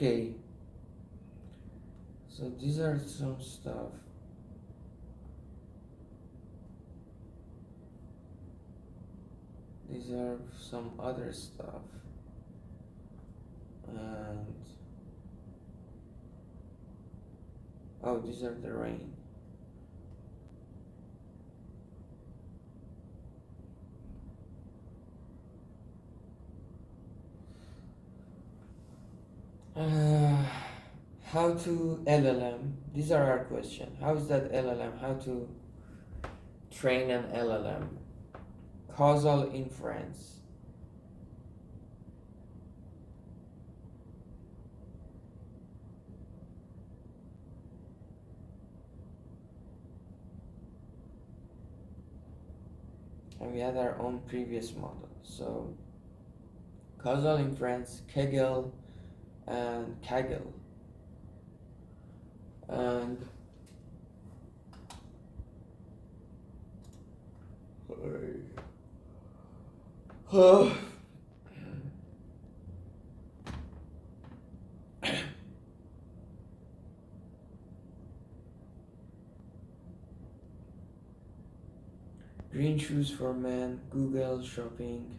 Okay, so these are some stuff. These are some other stuff. And oh, these are the rain. Uh, how to LLM? These are our question. How is that LLM? How to train an LLM? Causal inference. And we had our own previous model. So causal inference, Kaggle and Kaggle. And green shoes for men, Google Shopping,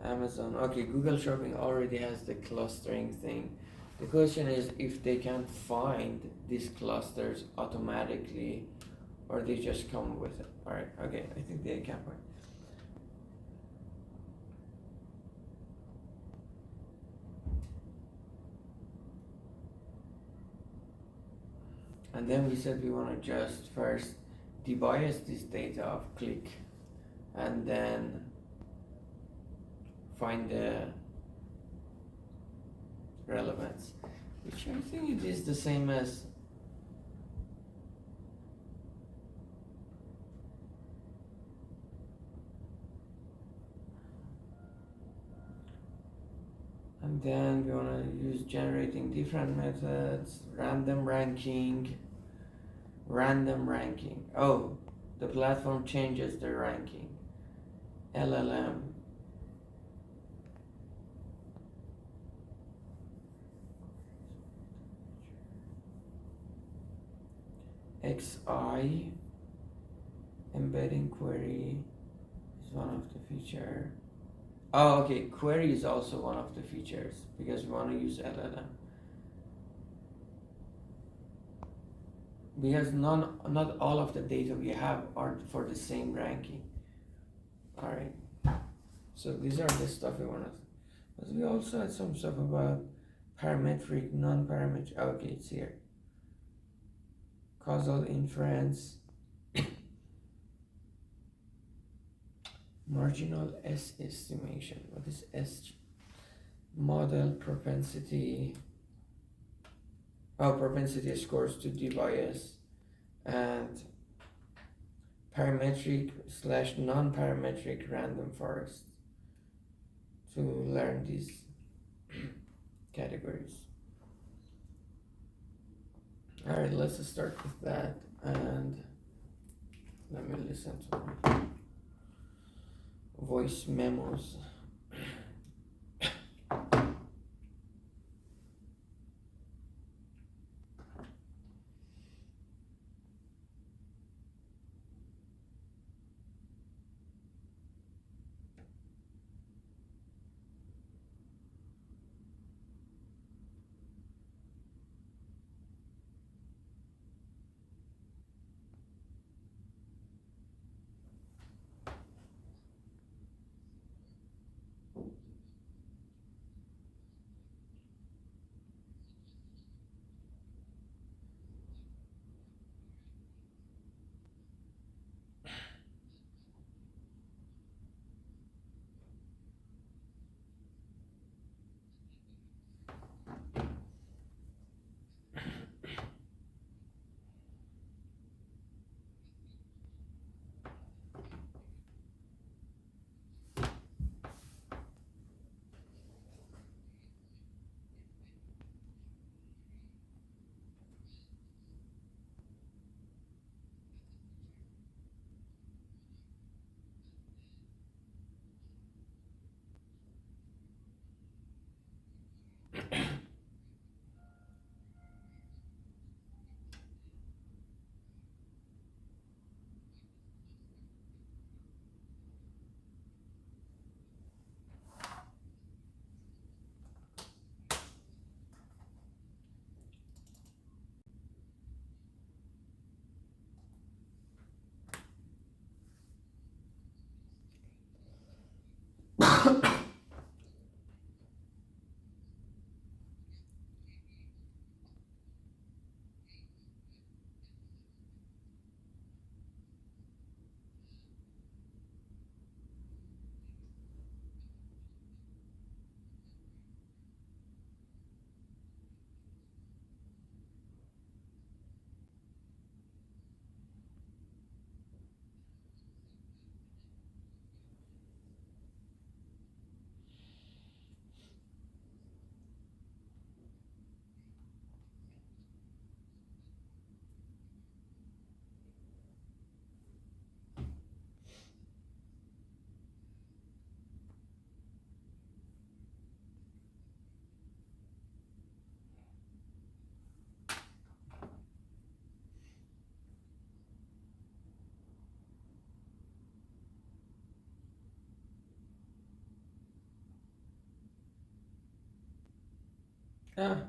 Amazon. Okay, Google Shopping already has the clustering thing. The question is if they can find these clusters automatically or they just come with it. Alright, okay, I think they can find. And then we said we want to just first debias this data of click and then find the relevance, which I think it is the same as and then we want to use generating different methods, random ranking. Oh, the platform changes the ranking. LLM. XI embedding query is one of the feature. Oh, okay. Query is also one of the features because we want to use LLM. Because not all of the data we have are for the same ranking. All right. So these are the stuff we want to. But we also had some stuff about parametric, non-parametric. Okay, it's here. Causal inference. Marginal S estimation. What is S? Model propensity. Oh, propensity scores to debias and parametric / non-parametric random forest to learn these categories. All right, let's start with that and let me listen to my voice memos. Ah,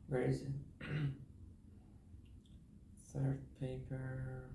where is it? Third paper.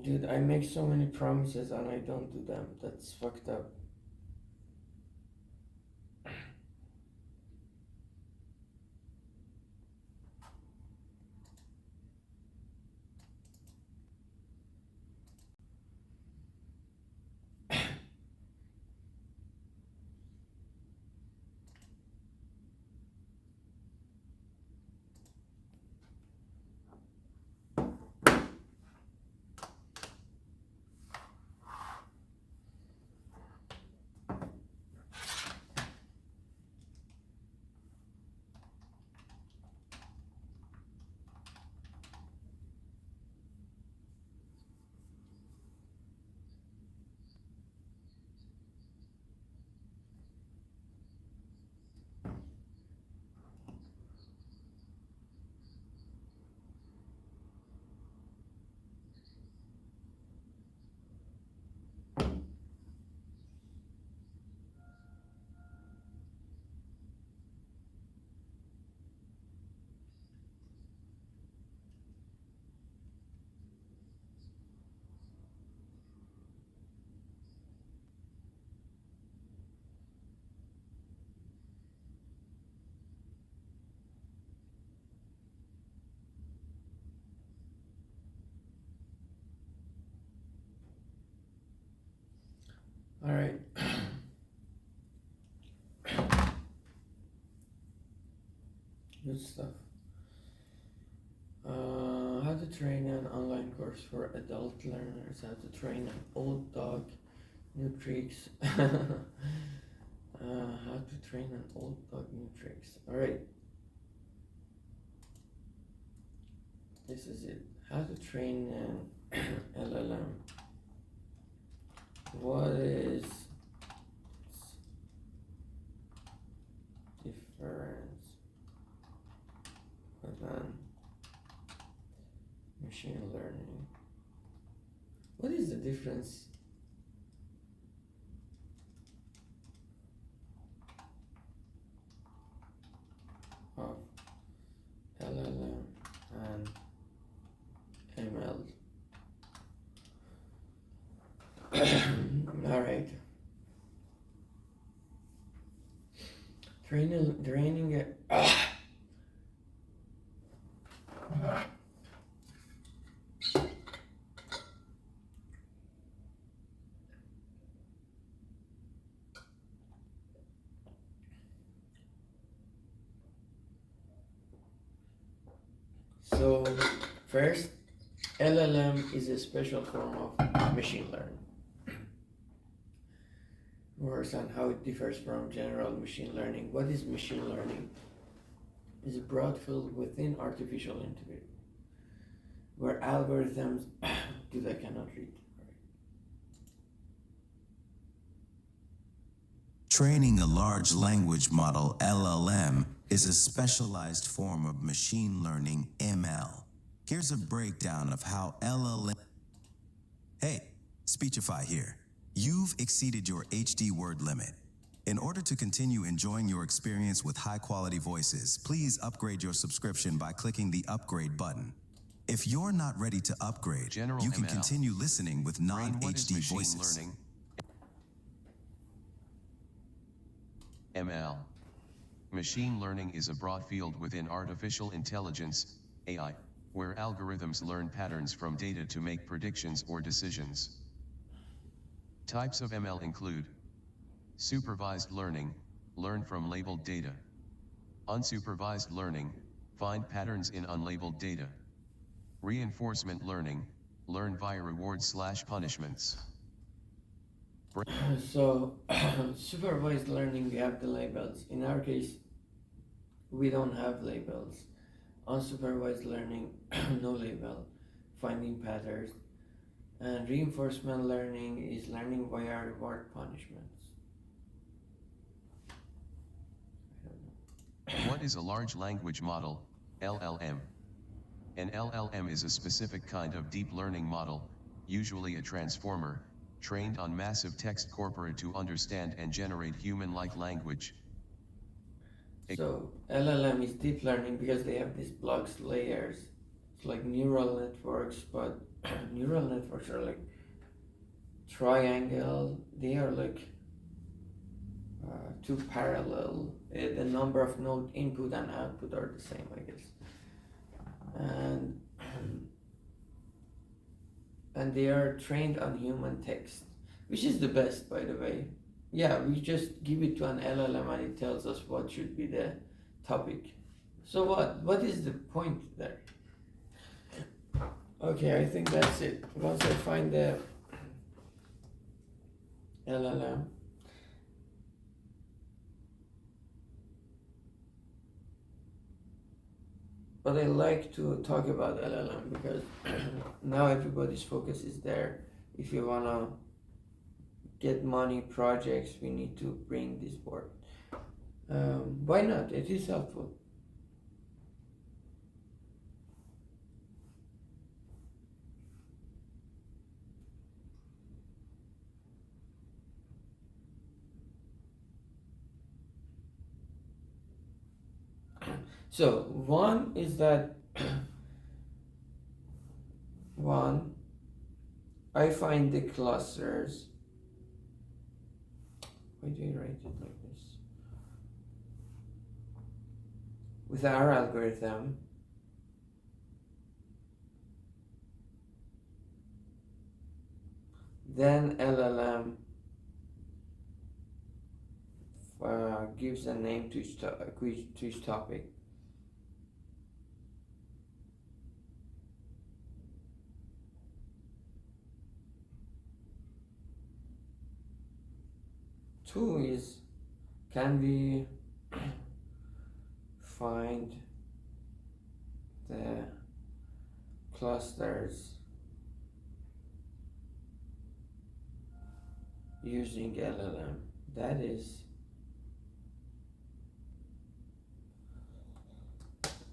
Dude, I make so many promises and I don't do them. That's fucked up. Alright, good stuff. How to train an online course for adult learners. How to train an old dog. New tricks. How to train an old dog. New tricks. Alright, this is it. How to train an LLM. What is difference than machine learning? What is the difference of LLM and ML? All right. Training it. So First, LLM is a special form of machine learning. Works on how it differs from general machine learning. What is machine learning? It's a broad field within artificial intelligence, where algorithms dude, I cannot read. Training a large language model, LLM, is a specialized form of machine learning, ML. Here's a breakdown of how LLM... Hey, Speechify here. You've exceeded your HD word limit. In order to continue enjoying your experience with high-quality voices, please upgrade your subscription by clicking the upgrade button. If you're not ready to upgrade, General you can ML. continue listening with Brain, what is non-HD machine voices. learning? ML. Machine learning is a broad field within artificial intelligence, AI, where algorithms learn patterns from data to make predictions or decisions. Types of ML include supervised learning, learn from labeled data. Unsupervised learning, find patterns in unlabeled data. Reinforcement learning, learn via rewards/punishments. So, supervised learning, we have the labels. In our case, we don't have labels. Unsupervised learning, no label, finding patterns. And reinforcement learning is learning via reward punishments. What is a large language model, LLM? An LLM is a specific kind of deep learning model, usually a transformer, trained on massive text corpora to understand and generate human-like language. So LLM is deep learning because they have these blocks layers. It's like neural networks, but neural networks are like triangle. They are like two parallel. The number of node input and output are the same, I guess. And they are trained on human text, which is the best, by the way. Yeah, we just give it to an LLM and it tells us what should be the topic. So what is the point there? Okay, I think that's it. Once I find the LLM, but I like to talk about LLM because now everybody's focus is there. If you wanna get money projects, we need to bring this word. Why not? It is helpful. So one is that one, I find the clusters. Why do you write it like this? With our algorithm, then LLM gives a name to each topic. Two is, can we find the clusters using LLM? That is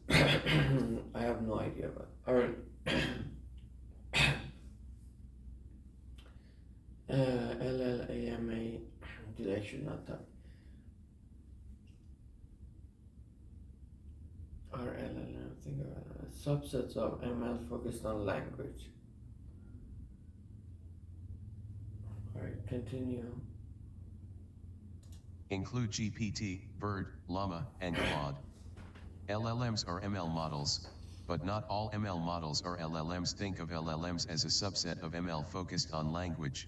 I have no idea about. Alright. LLAMA, I should not talk. Or LLM, think about it. Subsets of ML focused on language. Alright, continue. Include GPT, BERT, Llama, and Claude. LLMs are ML models, but not all ML models are LLMs. Think of LLMs as a subset of ML focused on language.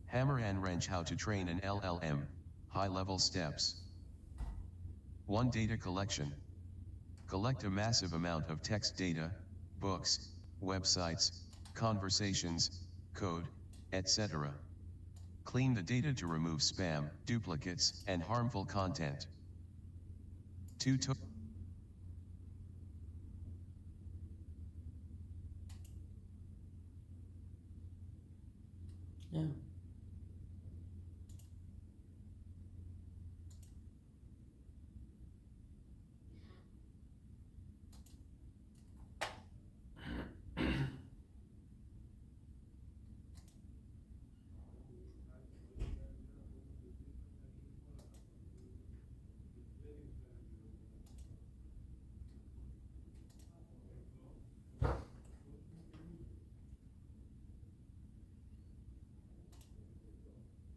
Hammer and wrench: how to train an LLM, high-level steps. 1. Data collection. Collect a massive amount of text data, books, websites, conversations, code, etc. Clean the data to remove spam, duplicates, and harmful content. 2. Yeah.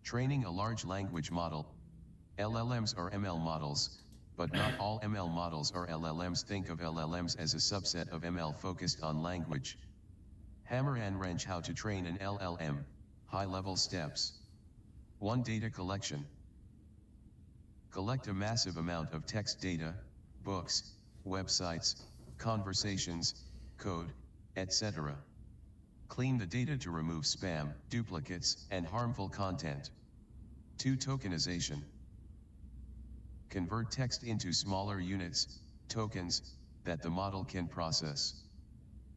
Training a large language model. LLMs are ML models, but not all ML models are LLMs. Think of LLMs as a subset of ML focused on language. Hammer and wrench: how to train an LLM. High-level steps. 1. Data collection. Collect a massive amount of text data, books, websites, conversations, code, etc. Clean the data to remove spam, duplicates, and harmful content. 2. Tokenization. Convert text into smaller units, tokens, that the model can process.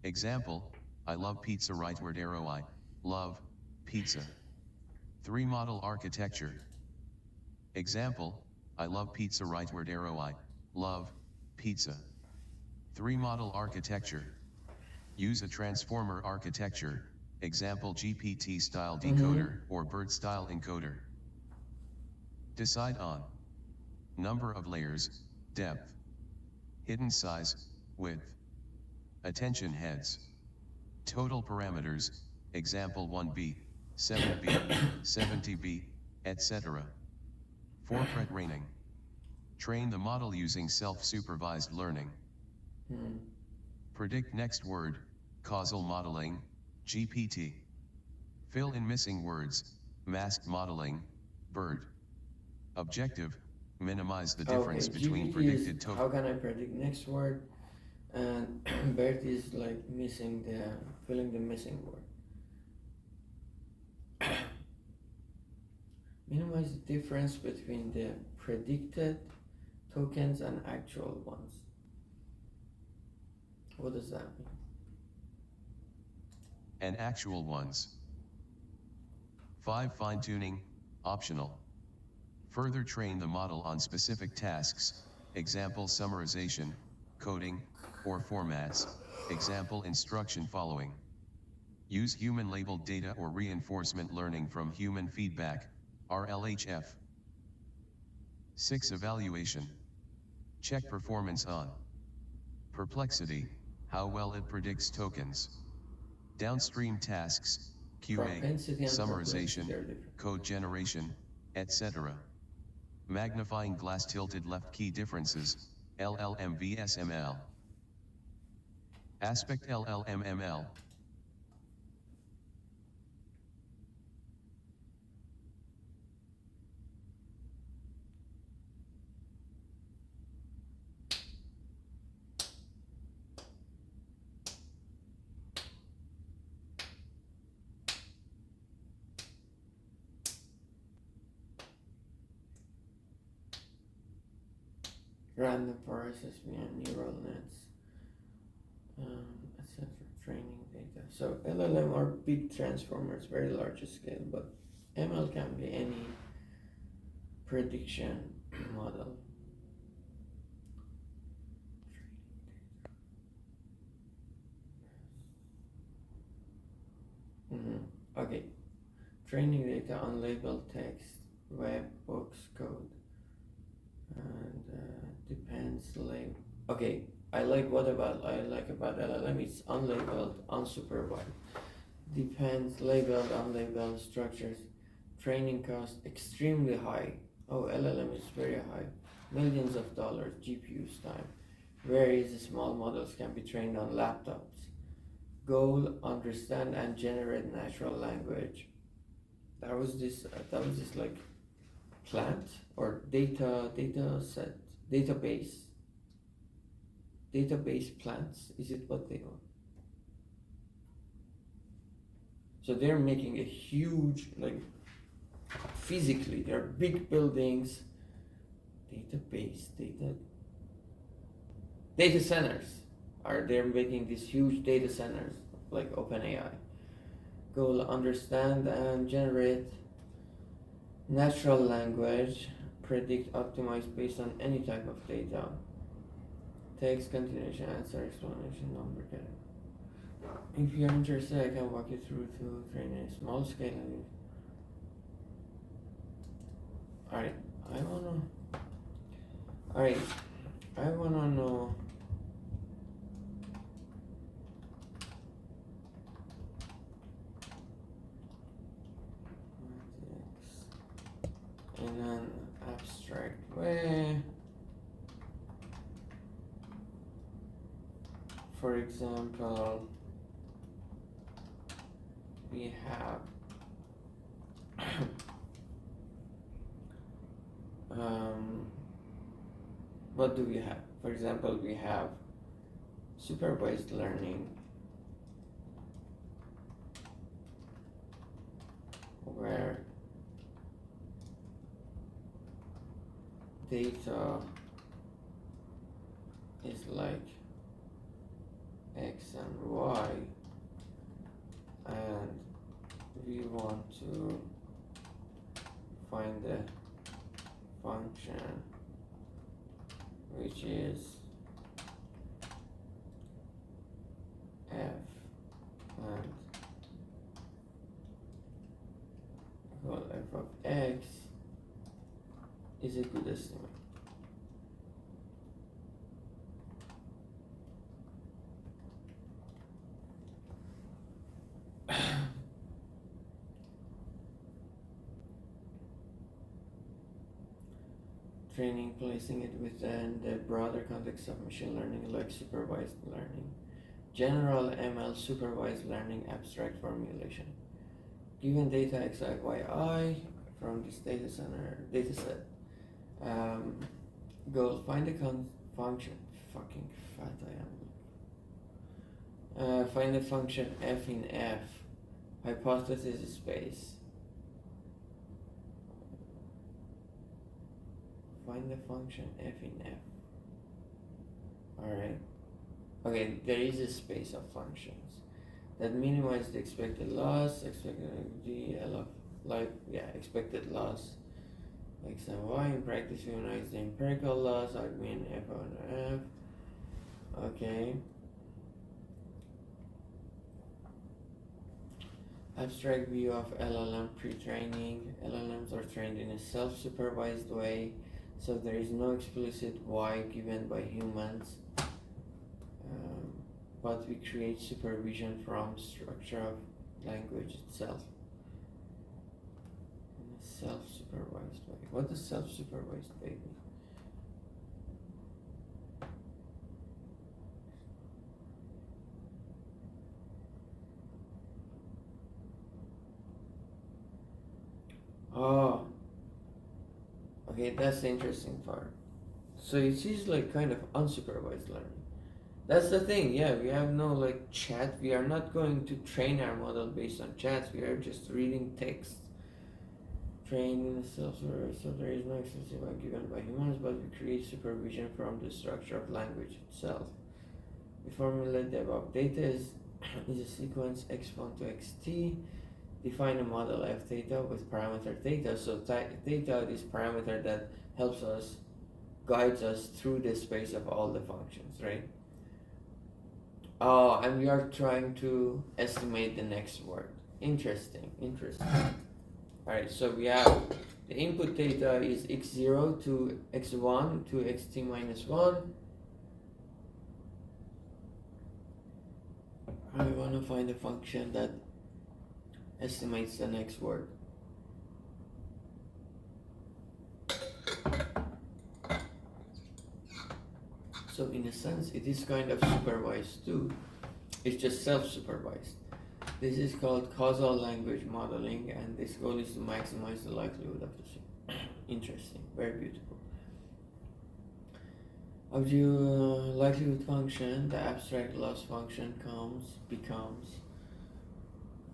Example, I love pizza. Rightward arrow I, love, pizza. 3. Model architecture. Example, I love pizza. Rightward arrow I, love, pizza. 3. Model architecture. Use a transformer architecture, example GPT-style decoder or BERT-style encoder. Decide on number of layers, depth, hidden size, width, attention heads, total parameters, example 1B, 7B, 70B, etc. 4. Pre-training. Train the model using self-supervised learning. Predict next word, causal modeling, GPT. Fill in missing words, masked modeling, BERT. Objective, minimize the difference between GPT predicted is how can I predict next word, and BERT is like filling the missing word. Minimize the difference between the predicted tokens and actual ones. What does that mean? And actual ones. 5. Fine-tuning, optional. Further train the model on specific tasks, example summarization, coding, or formats, example instruction following. Use human-labeled data or reinforcement learning from human feedback, RLHF. 6. Evaluation. Check performance on Perplexity, how well it predicts tokens. Downstream tasks, QA, Propensity and summarization, perplexity are different. code generation, etc. Magnifying glass tilted left key differences, LLM vs ML. Aspect LLM ML. Random process via neural nets, etc. Training data. So LLM are big transformers, very large scale, but ML can be any prediction model. Okay. Training data on labeled text, web, books, code, and depends label. Okay, I like about LLM. It's unlabeled, unsupervised. Depends labeled, unlabeled structures. Training cost extremely high. Oh, LLM is very high. Millions of dollars, GPU's time. Very small models can be trained on laptops. Goal: understand and generate natural language. That was this like plant or database plants. Is it what they are? So they're making a huge, like, physically, they're big buildings, data centers. They're making these huge data centers like OpenAI. Go understand and generate natural language, predict, optimize based on any type of data. Text, continuation, answer, explanation, number, data. If you're interested, I can walk you through to train a small scale. Alright, I wanna know in an abstract way. For example, we have what do we have? For example, we have supervised learning, where data is like x and y, and we want to find the function which is f, and well, f of x is a good estimate. Training, placing it within the broader context of machine learning like supervised learning. General ML supervised learning abstract formulation. Given data x, y, I from this dataset, goal, find the function, fucking fat I am. Find the function f in f, hypothesis space. Find the function f in f. Alright. Okay, there is a space of functions that minimize the expected loss, expected loss, x and y. In practice, we minimize the empirical loss, argument f on f. Okay. Abstract view of LLM pre-training. LLMs are trained in a self-supervised way, so there is no explicit y given by humans, but we create supervision from structure of language itself in a self-supervised way. What does self-supervised way mean? Oh, okay, that's the interesting part. So it is like kind of unsupervised learning. That's the thing, yeah, we have no like chat. We are not going to train our model based on chats. We are just reading text. Trained in a self-supervised, so there is no explicit one given by humans, but we create supervision from the structure of language itself. We formulate the above. Data is a sequence x1 to xt. Define a model f theta with parameter theta. So theta is parameter that helps us, guides us through the space of all the functions, right? Oh, and we are trying to estimate the next word. Interesting. Alright, so we have the input data is x0 to x1 to xt minus 1. I want to find a function that estimates the next word. So in a sense, it is kind of supervised too. It's just self-supervised. This is called causal language modeling, and this goal is to maximize the likelihood of the same. Interesting, very beautiful. Of the likelihood function, the abstract loss function becomes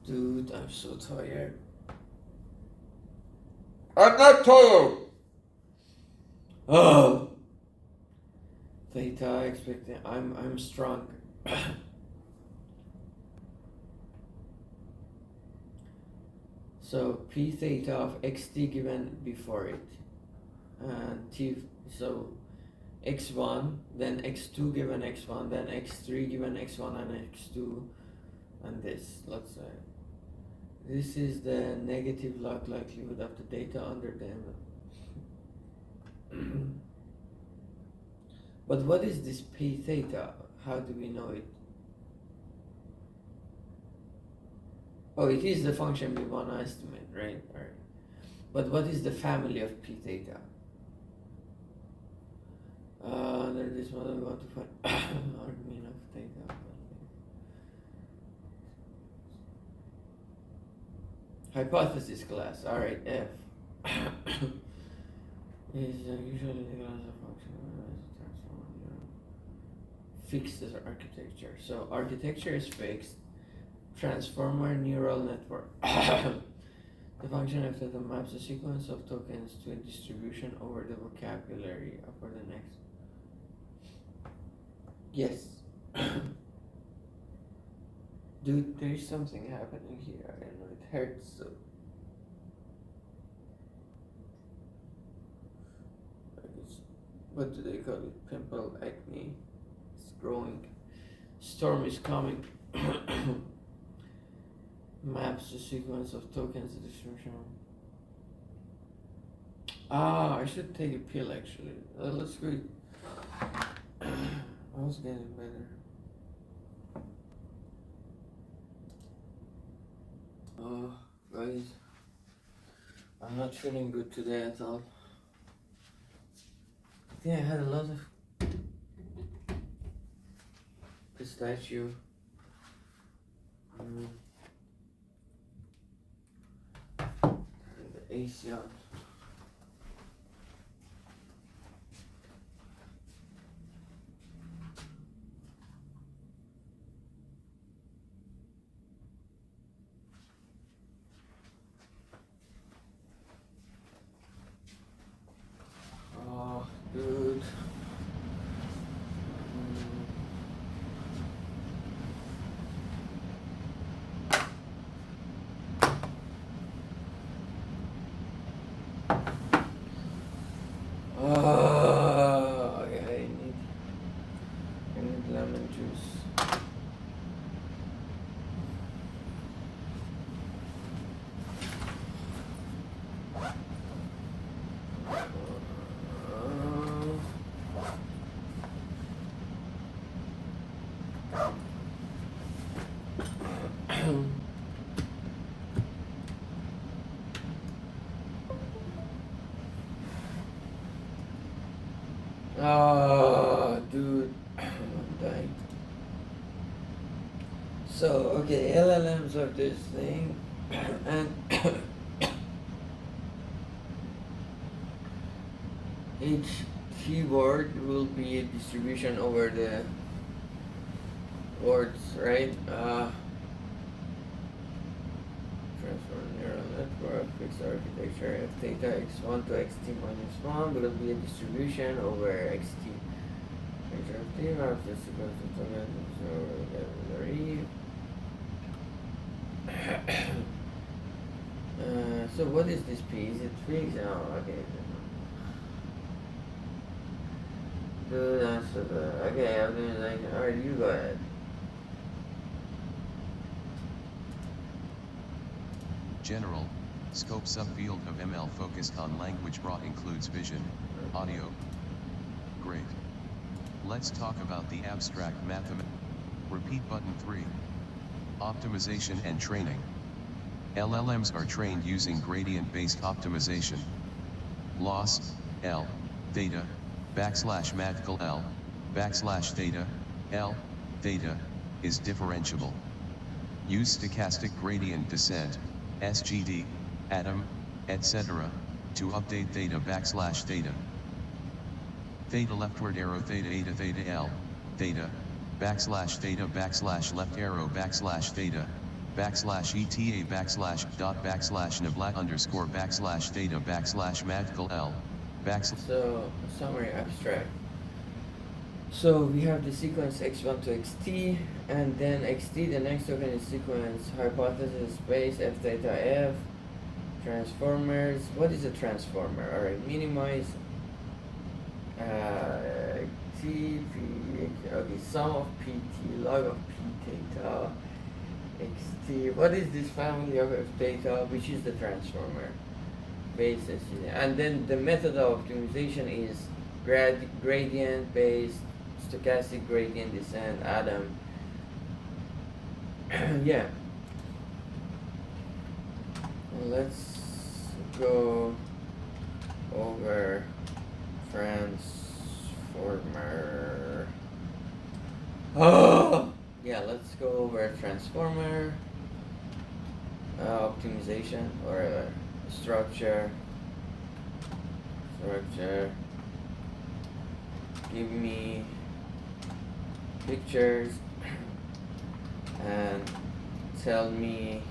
Dude, I'm so tired. I'm not tired! Oh! Theta expecting. I'm strong. So p theta of xt given before it, and t, so x1, then x2 given x1, then x3 given x1 and x2, and this, let's say this is the negative log likelihood of the data under the ML. But what is this p theta? How do we know it? Oh, it is the function we want to estimate, right? All right. But what is the family of p theta? Under this model, we want to find argmin of theta. Hypothesis class. All right, F is usually the class of function fixed as architecture. So architecture is fixed. Transformer neural network. The function of theta maps a sequence of tokens to a distribution over the vocabulary for the next. Yes. Dude, there's something happening here. I don't know, it hurts so. What do they call it? Pimple, acne. It's growing. Storm is coming. Maps the sequence of tokens to distribution. I should take a pill actually. Let's go. I was getting better. Oh, guys, I'm not feeling good today at all. I think I had a lot of pistachio. And the AC on. Oh, dude. Okay, I need lemon juice. Oh, dude, I'm dying. So, okay, LLMs are this thing, and each keyword will be a distribution over the words, right? Transform neural network, fixed architecture, f theta x1 to xt minus 1 will be a distribution over xt. Factor of t maps the sequence of tokens over vocabulary. So what is this p? Is it fixed? Oh, okay. Dude, answer the. Okay, I'm doing like. Alright, you go ahead. General, scope subfield of ML focused on language brought includes vision, audio. Great. Let's talk about the abstract mathematics. Repeat button 3. Optimization and training. LLMs are trained using gradient-based optimization. Loss, L, theta, \mathcal L, \theta, L, theta, is differentiable. Use stochastic gradient descent, SGD, atom, etc., to update theta \theta. Theta leftward arrow theta eta theta L, theta, \theta \left arrow \theta, backslash eta backslash dot backslash nabla underscore backslash theta backslash madcal L backslash. So summary abstract. So we have the sequence x1 to xt, and then xt, the next token is sequence hypothesis space f theta f transformers. What is a transformer? Alright, minimize t p, okay, sum of pt log of p theta xt. What is this family of f theta, which is the transformer basis? And then the method of optimization is gradient based stochastic gradient descent atom. Yeah, let's go over transformer. Oh yeah, let's go over transformer optimization or structure. Give me pictures and tell me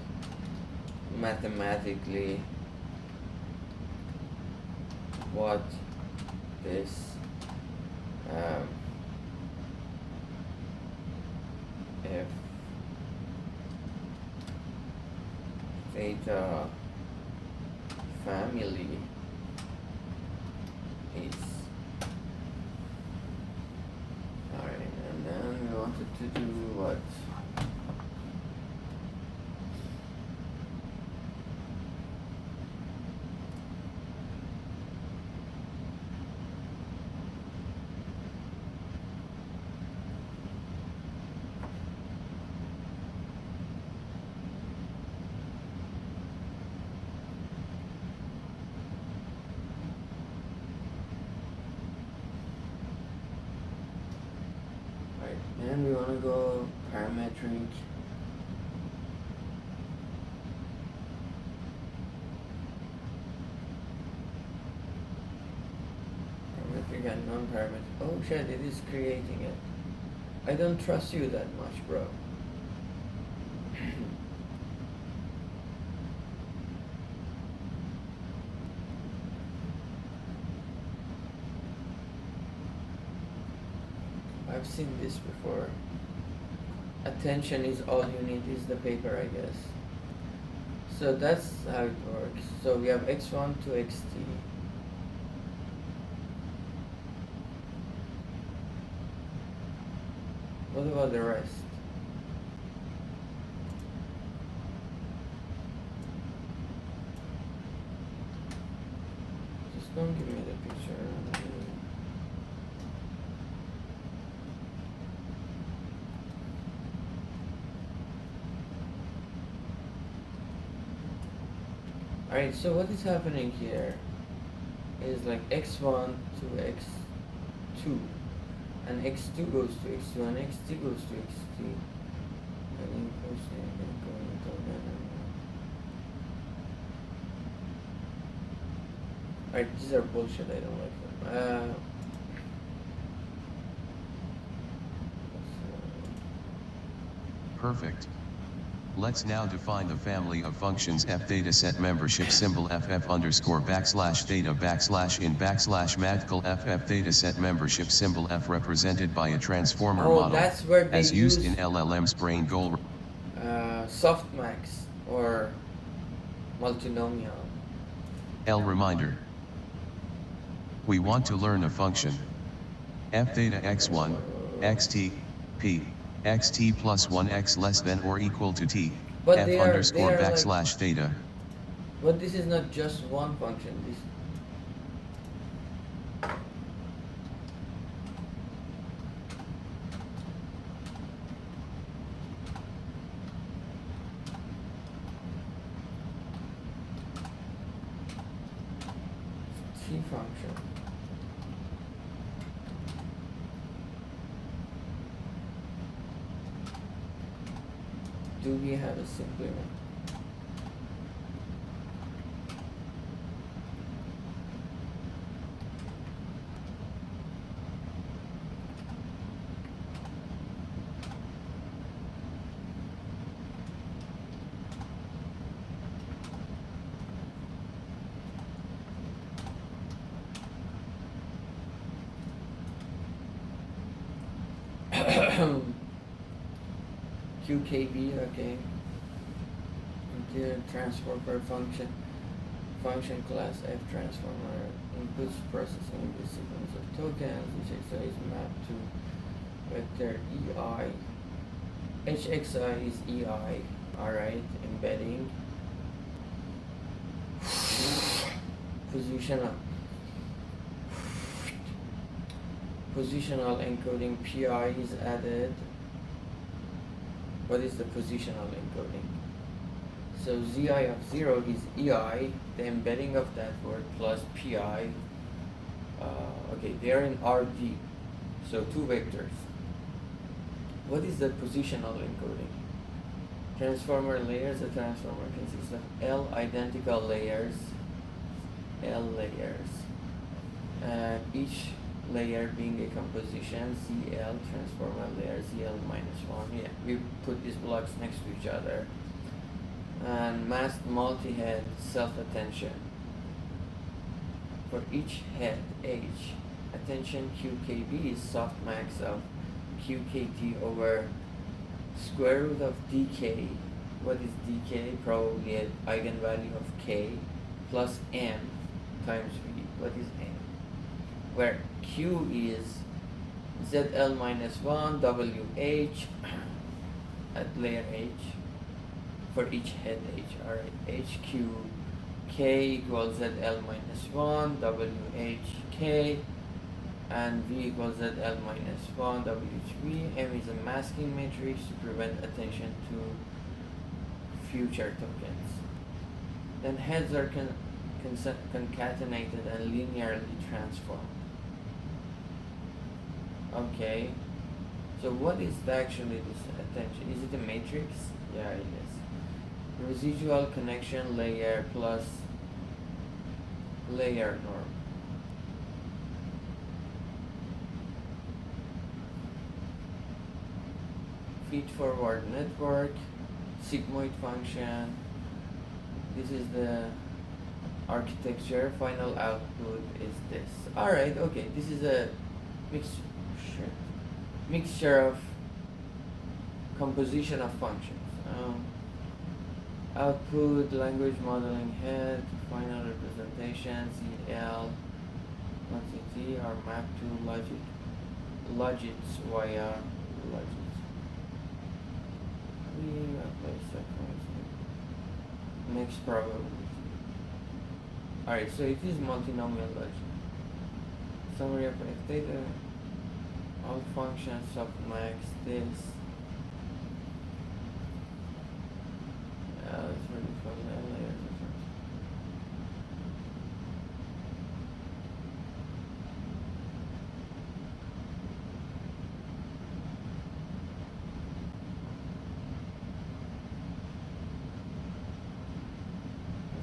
mathematically what this f theta family is. Alright, and then we wanted to do what? Then we want to go parametric. Parametric and non-parametric. Oh shit, it is creating it. I don't trust you that much, bro. I've seen this before. Attention is all you need is the paper, I guess. So that's how it works. So we have x1 to xt. What about the rest? Just don't give me the picture. Alright, so what is happening here is like x1 to x2, and x2 goes to x2, and xt goes to xt. Alright, these are bullshit, I don't like them. Perfect. Let's now define the family of functions f theta set membership symbol ff underscore backslash theta backslash in backslash madcal ff theta set membership symbol f represented by a transformer model that's where they as used use in LLM's brain goal softmax or multinomial. L reminder. We want to learn a function f theta x1 xt p xt plus 1 x less than or equal to t But f they are underscore like, backslash theta. but this is not just one function. This t function. Do we have a simpler one? QKB, okay. Integer transformer function class F transformer inputs processing the sequence of tokens, HXI is mapped to vector EI. HXI is EI, alright, embedding. Positional encoding PI is added. What is the positional encoding? So ZI of 0 is EI, the embedding of that word plus PI. Okay, they're in RD, so two vectors. What is the positional encoding? Transformer layers. A transformer consists of L identical layers, each layer being a composition, ZL transformer layer, ZL minus 1. Yeah, we put these blocks next to each other. And masked multi-head self-attention. For each head H, attention QKB is softmax of QKT over square root of dk. What is dk? Probably an eigenvalue of k plus m times v. What is m? Where q is zl minus 1 wh at layer h for each head h. Alright, hq k equals zl minus 1 whk and v equals zl minus 1 whv. M is a masking matrix to prevent attention to future tokens. Then heads are concatenated and linearly transformed. Okay, so what is actually this attention? Is it a matrix? Yeah, it is. Residual connection layer plus layer norm. Feed-forward network, sigmoid function. This is the architecture. Final output is this. Alright, okay, this is a mixture of composition of functions. Output, language modeling head, final representation, ZL, quantity are mapped to logits via logits. We apply sequence. Next probability. Alright, so it is multinomial logic. Summary of F data. All functions softmax this. It's really fun.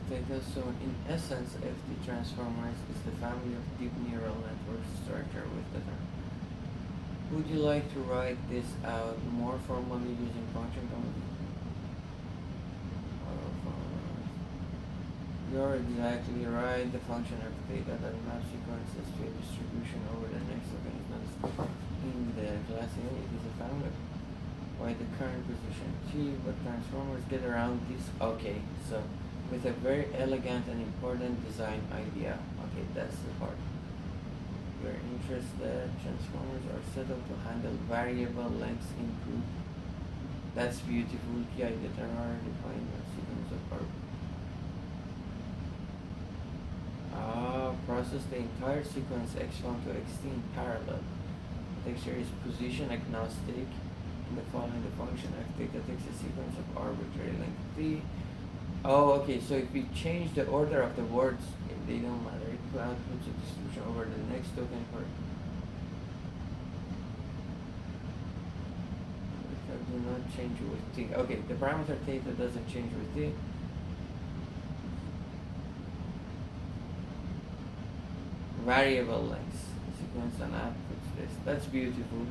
Data. So in essence, FT transformers is the family of deep neural network structure with the term. Would you like to write this out more formally using function command? You're exactly right. The function of data that maps sequences to a distribution over the next token is not in the class A. It is a family by the current position T, but transformers get around this. Okay, so with a very elegant and important design idea. Okay, that's the part. We're interested. Transformers are set up to handle variable length input. That's beautiful. PI data are defined as sequence of power. Process the entire sequence x1 to xt in parallel. Texture is position agnostic. In the following, the function f data takes a sequence of arbitrary length t. Oh, okay, so if we change the order of the words, they don't matter. It outputs a distribution over the next token for do not change with t. Okay, the parameter theta doesn't change with t. Variable length sequence and outputs this. That's beautiful.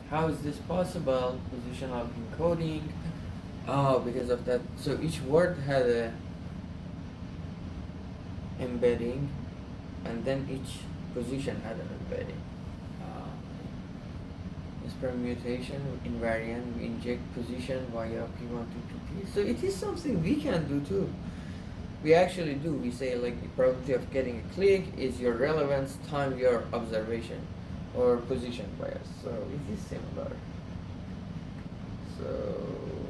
How is this possible? Positional encoding. Oh, because of that. So each word had a embedding, and then each position had an embedding. As permutation invariant, we inject position via P1 to P. So it is something we can do too. We actually do. We say like the probability of getting a click is your relevance times your observation or position bias. So it is similar. So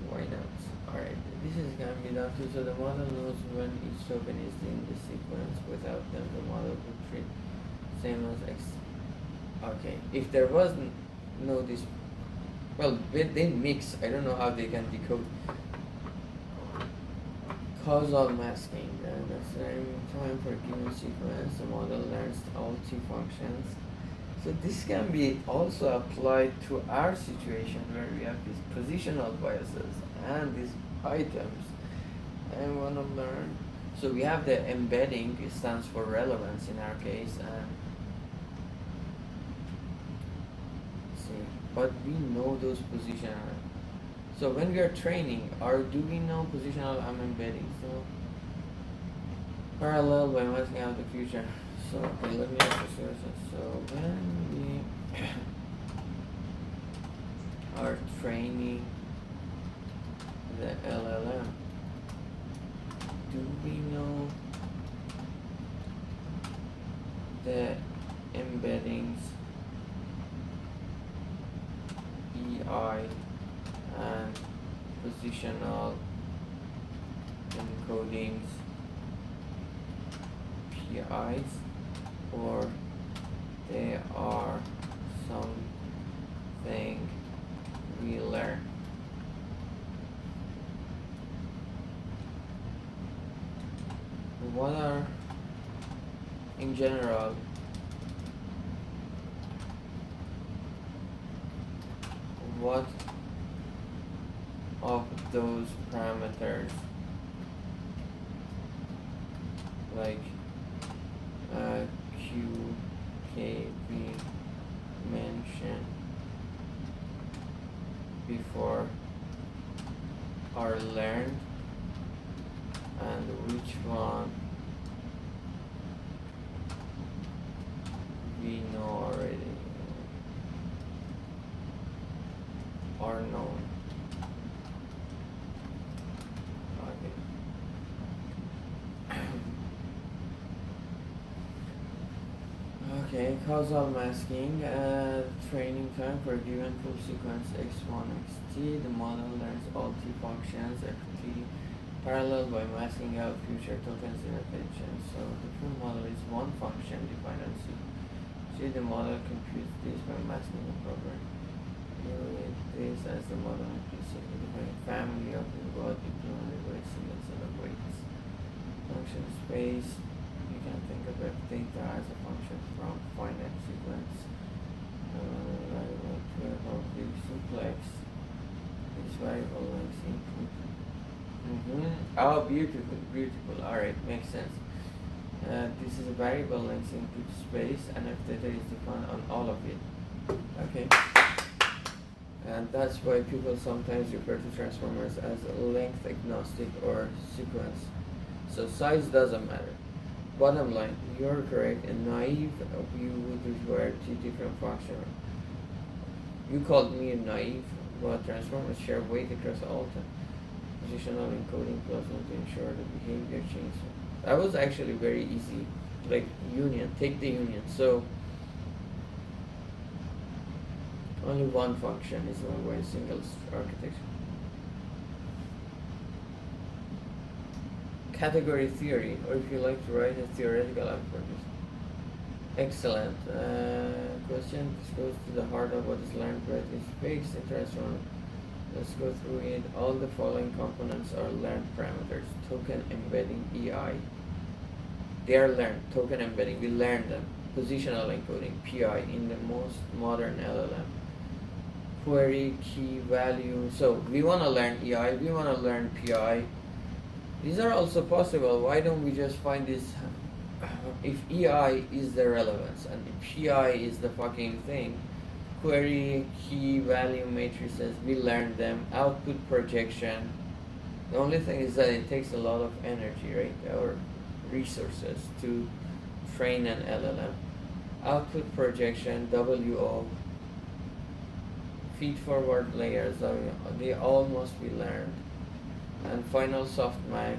why not? Alright, this is can be done too. So the model knows when each token is in the sequence. Without them, the model would treat same as X. Okay, if there was no this, well, they mix. I don't know how they can decode. Causal masking, and that's the time for a given sequence. The model learns all T functions. So this can be also applied to our situation where we have these positional biases and these items. And want to learn. So we have the embedding. It stands for relevance in our case, and see, but we know those positional. So when we are training, do we know positional embedding? So parallel by masking out the future. So okay, let me ask you a question. So when we are training the LLM, do we know the embeddings EI and positional encodings PIs, or they are something we learn? What are, in general, what of those parameters, like Q, K, we mentioned before, are learned, and which one we know already are known? Okay, causal masking, training time for a given full sequence x1, xt. The model learns all T functions, ft, parallel by masking out future tokens in attention. So the full model is one function defined on C. The model computes this by masking the program. Evaluate this as the model implicitly defined family of involved implemented weights and set of weights. Function space. You can think of F data as a function from finite sequence. Variable of the simplex. This variable length input. Oh, beautiful, beautiful. Alright, makes sense. This is a variable length input space, and F data is defined on all of it. Okay. And that's why people sometimes refer to transformers as length agnostic or sequence. So size doesn't matter. Bottom line, you're correct. A naive view would require two different functions. You called me naive, but transformers share weight across all time. Positional encoding plus one to ensure the behavior change. That was actually very easy. Like union, take the union. So only one function is one way single architecture. Category theory, or if you like to write a theoretical algorithm. Excellent. Question. This goes to the heart of what is learned, but is fixed in transform. Let's go through it. All the following components are learned parameters. Token embedding EI. They are learned. Token embedding. We learn them. Positional encoding PI in the most modern LLM. Query key value. So we want to learn EI. We want to learn PI. These are also possible. Why don't we just find this? If EI is the relevance and PI is the fucking thing, query key value matrices, we learn them. Output projection. The only thing is that it takes a lot of energy, right, or resources to train an LLM. Output projection, WO. feed-forward layers, they all must be learned. And final softmax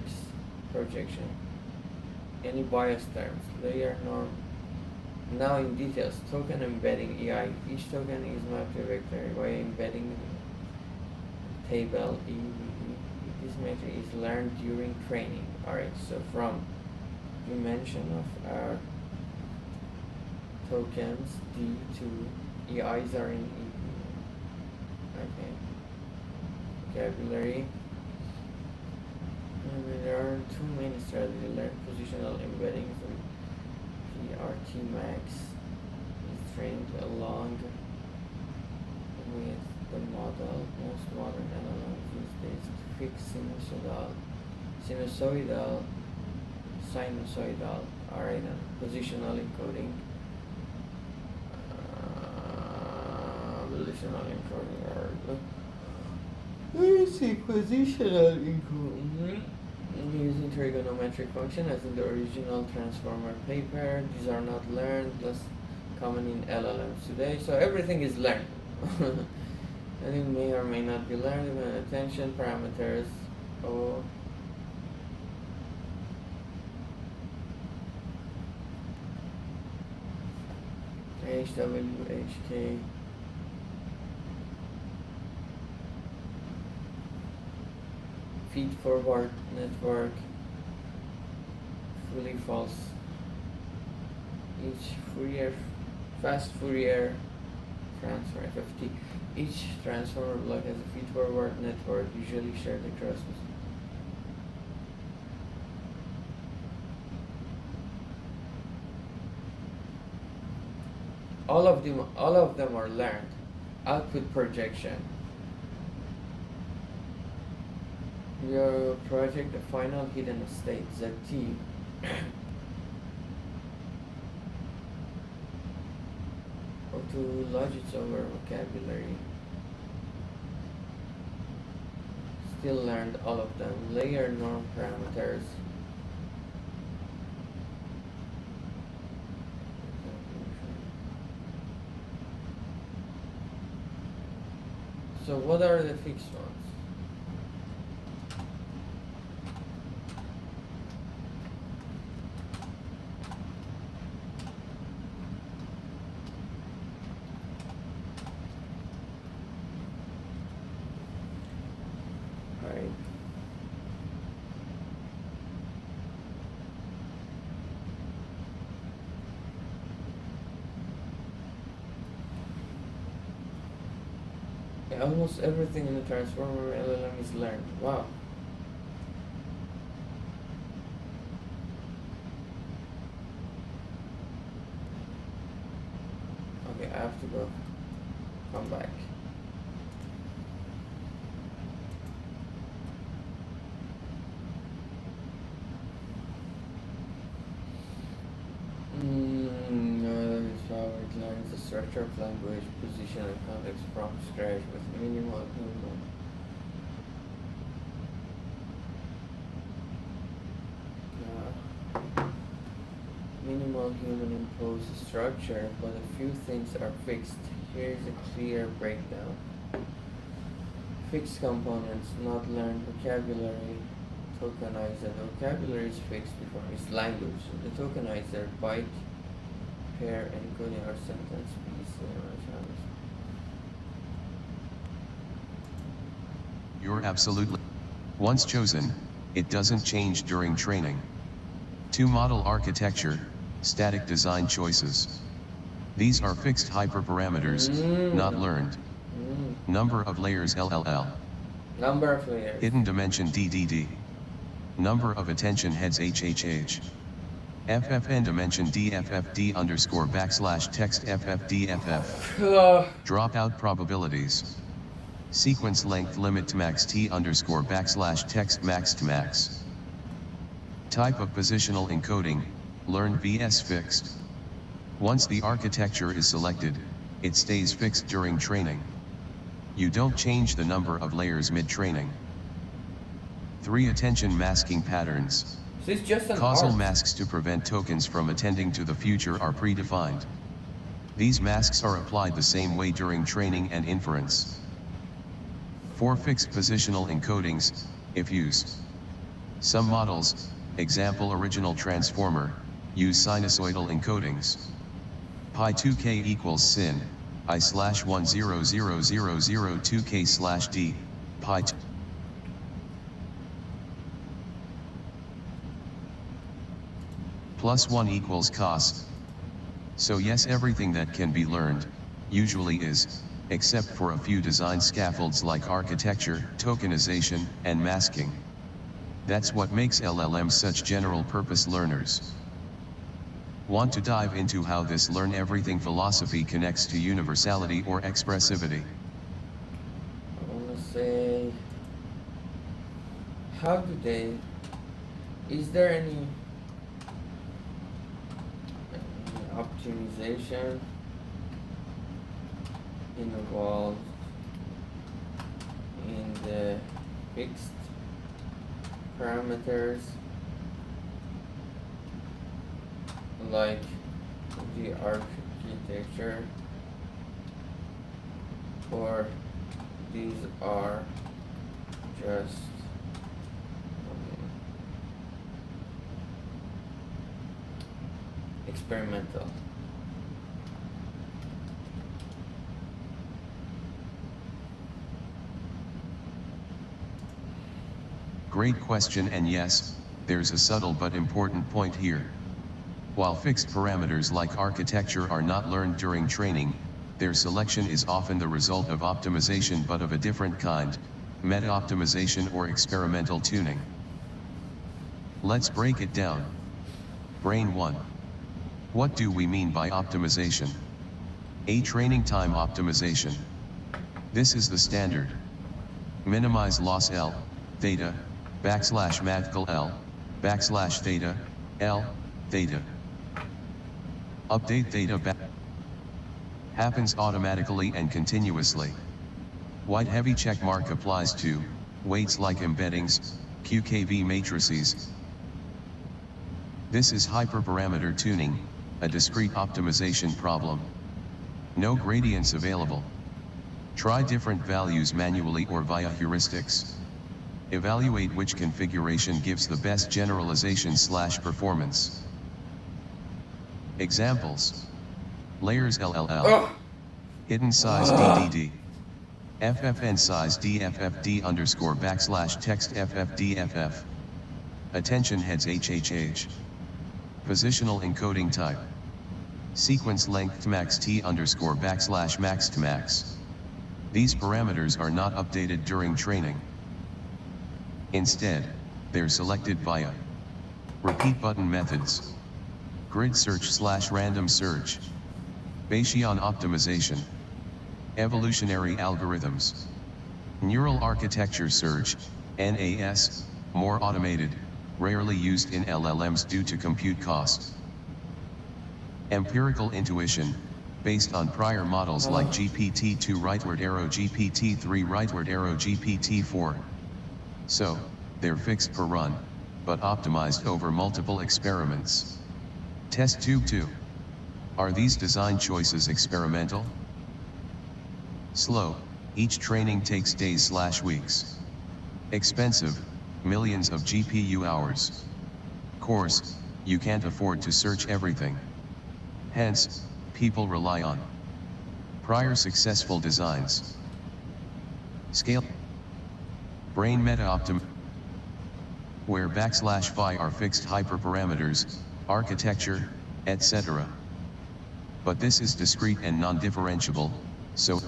projection. Any bias terms, layer norm. Now in details, token embedding AI. Each token is mapped to a vector by embedding table. This method is learned during training. Alright, so from dimension of our tokens D to EIs are in E. Okay. Vocabulary. And there are two main strategies. Learn positional embedding from PRT max is trained along with the model. Most modern LLMs use this to fix sinusoidal, alright, and positional encoding. Positional encoding, alright. Let me see, positional encoding. Using trigonometric function as in the original transformer paper. These are not learned, less common in LLMs today. So everything is learned. And it may or may not be learned. Even attention parameters. Oh. HWHK. Feed-forward network, fully false. Each fast Fourier transfer FFT. Each transformer block has a feed-forward network, usually shared across. All of them are learned. Output projection. Your project, the final hidden state, ZT. Or to logits over vocabulary. Still learned all of them. Layer norm parameters. So what are the fixed ones? Almost everything in the transformer LLM is learned. Wow. Okay, I have to go. Come back. It learns the structure of language, position, and context from scratch with minimal human imposed structure, but a few things are fixed. Here is a clear breakdown. Fixed components, not learned vocabulary, tokenizer. The vocabulary is fixed before it's language. The tokenizer, byte, pair, encoding or sentence piece. You're absolutely. Once chosen, it doesn't change during training. 2 model architecture, static design choices. These are fixed hyperparameters, not learned. Number of layers LLL. Number of layers. Hidden dimension DDD. Number of attention heads HHH. FFN dimension DFFD underscore / text FFDFF. Dropout probabilities. Sequence length limit max T underscore / text max to max. Type of positional encoding, learned vs fixed. Once the architecture is selected, it stays fixed during training. You don't change the number of layers mid-training. 3 attention masking patterns. So it's just an Causal art. masks to prevent tokens from attending to the future are predefined. These masks are applied the same way during training and inference. For fixed positional encodings, if used. Some models, example original transformer, use sinusoidal encodings. Pi2k equals sin, I/1000002k slash d, pi plus 1 equals cos. So yes, everything that can be learned, usually is, except for a few design scaffolds like architecture, tokenization, and masking. That's what makes LLMs such general-purpose learners. Want to dive into how this learn everything philosophy connects to universality or expressivity? I want to say, how do they, is there any optimization involved in the fixed parameters like the architecture, or these are just experimental? Great question, and yes, there's a subtle but important point here. While fixed parameters like architecture are not learned during training, their selection is often the result of optimization, but of a different kind, meta-optimization or experimental tuning. Let's break it down. Brain 1. What do we mean by optimization? A. Training time optimization. This is the standard. Minimize loss L, theta, \mathcal L, \theta, L, theta. Update theta happens automatically and continuously. White heavy check mark applies to weights like embeddings, QKV matrices. This is hyperparameter tuning, a discrete optimization problem. No gradients available. Try different values manually or via heuristics. Evaluate which configuration gives the best generalization/performance. Examples. Layers LLL. Hidden size DDD. FFN size DFFD _ text FFDFF. Attention heads HHH. Positional encoding type. Sequence length max T _ max to max. These parameters are not updated during training. Instead, they're selected via repeat button methods, grid search/random search, Bayesian optimization, evolutionary algorithms, neural architecture search, NAS, more automated, rarely used in LLMs due to compute cost. Empirical intuition, based on prior models like GPT-2 rightward arrow, GPT-3 rightward arrow, GPT-4. So, they're fixed per run, but optimized over multiple experiments. Test tube 2. Are these design choices experimental? Slow, each training takes days/weeks. Expensive, millions of GPU hours. Coarse, you can't afford to search everything. Hence, people rely on prior successful designs. Scale. Brain meta-optim, where \phi are fixed hyperparameters, architecture, etc. But this is discrete and non-differentiable, so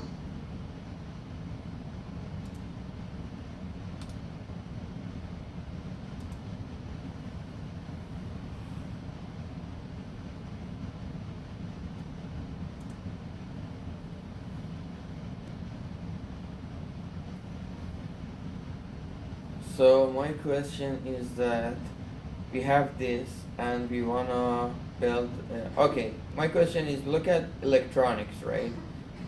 So my question is that we have this and we wanna build, okay, my question is, look at electronics, right?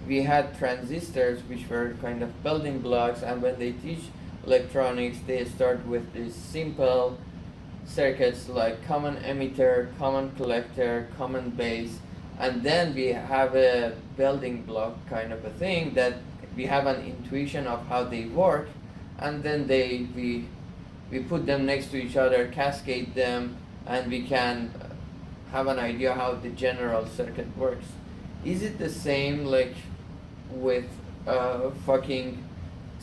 We had transistors which were kind of building blocks, and when they teach electronics, they start with these simple circuits like common emitter, common collector, common base, and then we have a building block kind of a thing that we have an intuition of how they work, and then we put them next to each other, cascade them, and we can have an idea how the general circuit works. Is it the same like with fucking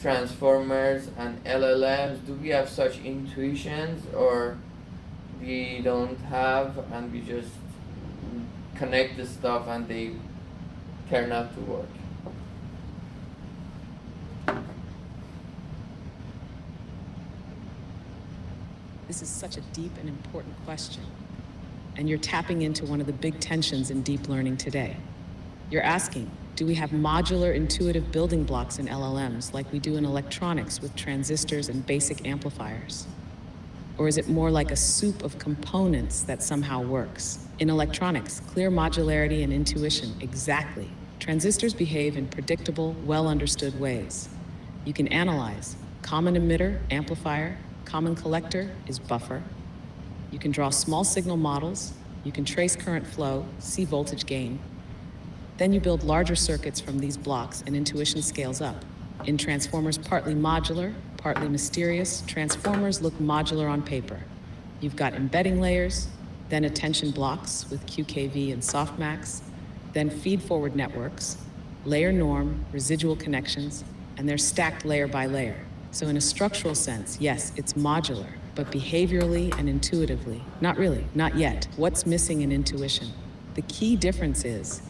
transformers and LLMs? Do we have such intuitions, or we don't have, and we just connect the stuff and they turn out to work? This is such a deep and important question. And you're tapping into one of the big tensions in deep learning today. You're asking, do we have modular intuitive building blocks in LLMs like we do in electronics with transistors and basic amplifiers? Or is it more like a soup of components that somehow works? In electronics, clear modularity and intuition, exactly. Transistors behave in predictable, well-understood ways. You can analyze common emitter, amplifier, common collector is buffer. You can draw small signal models, you can trace current flow, see voltage gain. Then you build larger circuits from these blocks and intuition scales up. In transformers, partly modular, partly mysterious, transformers look modular on paper. You've got embedding layers, then attention blocks with QKV and softmax, then feed-forward networks, layer norm, residual connections, and they're stacked layer by layer. So in a structural sense, yes, it's modular, but behaviorally and intuitively, not really, not yet. What's missing in intuition? The key difference is,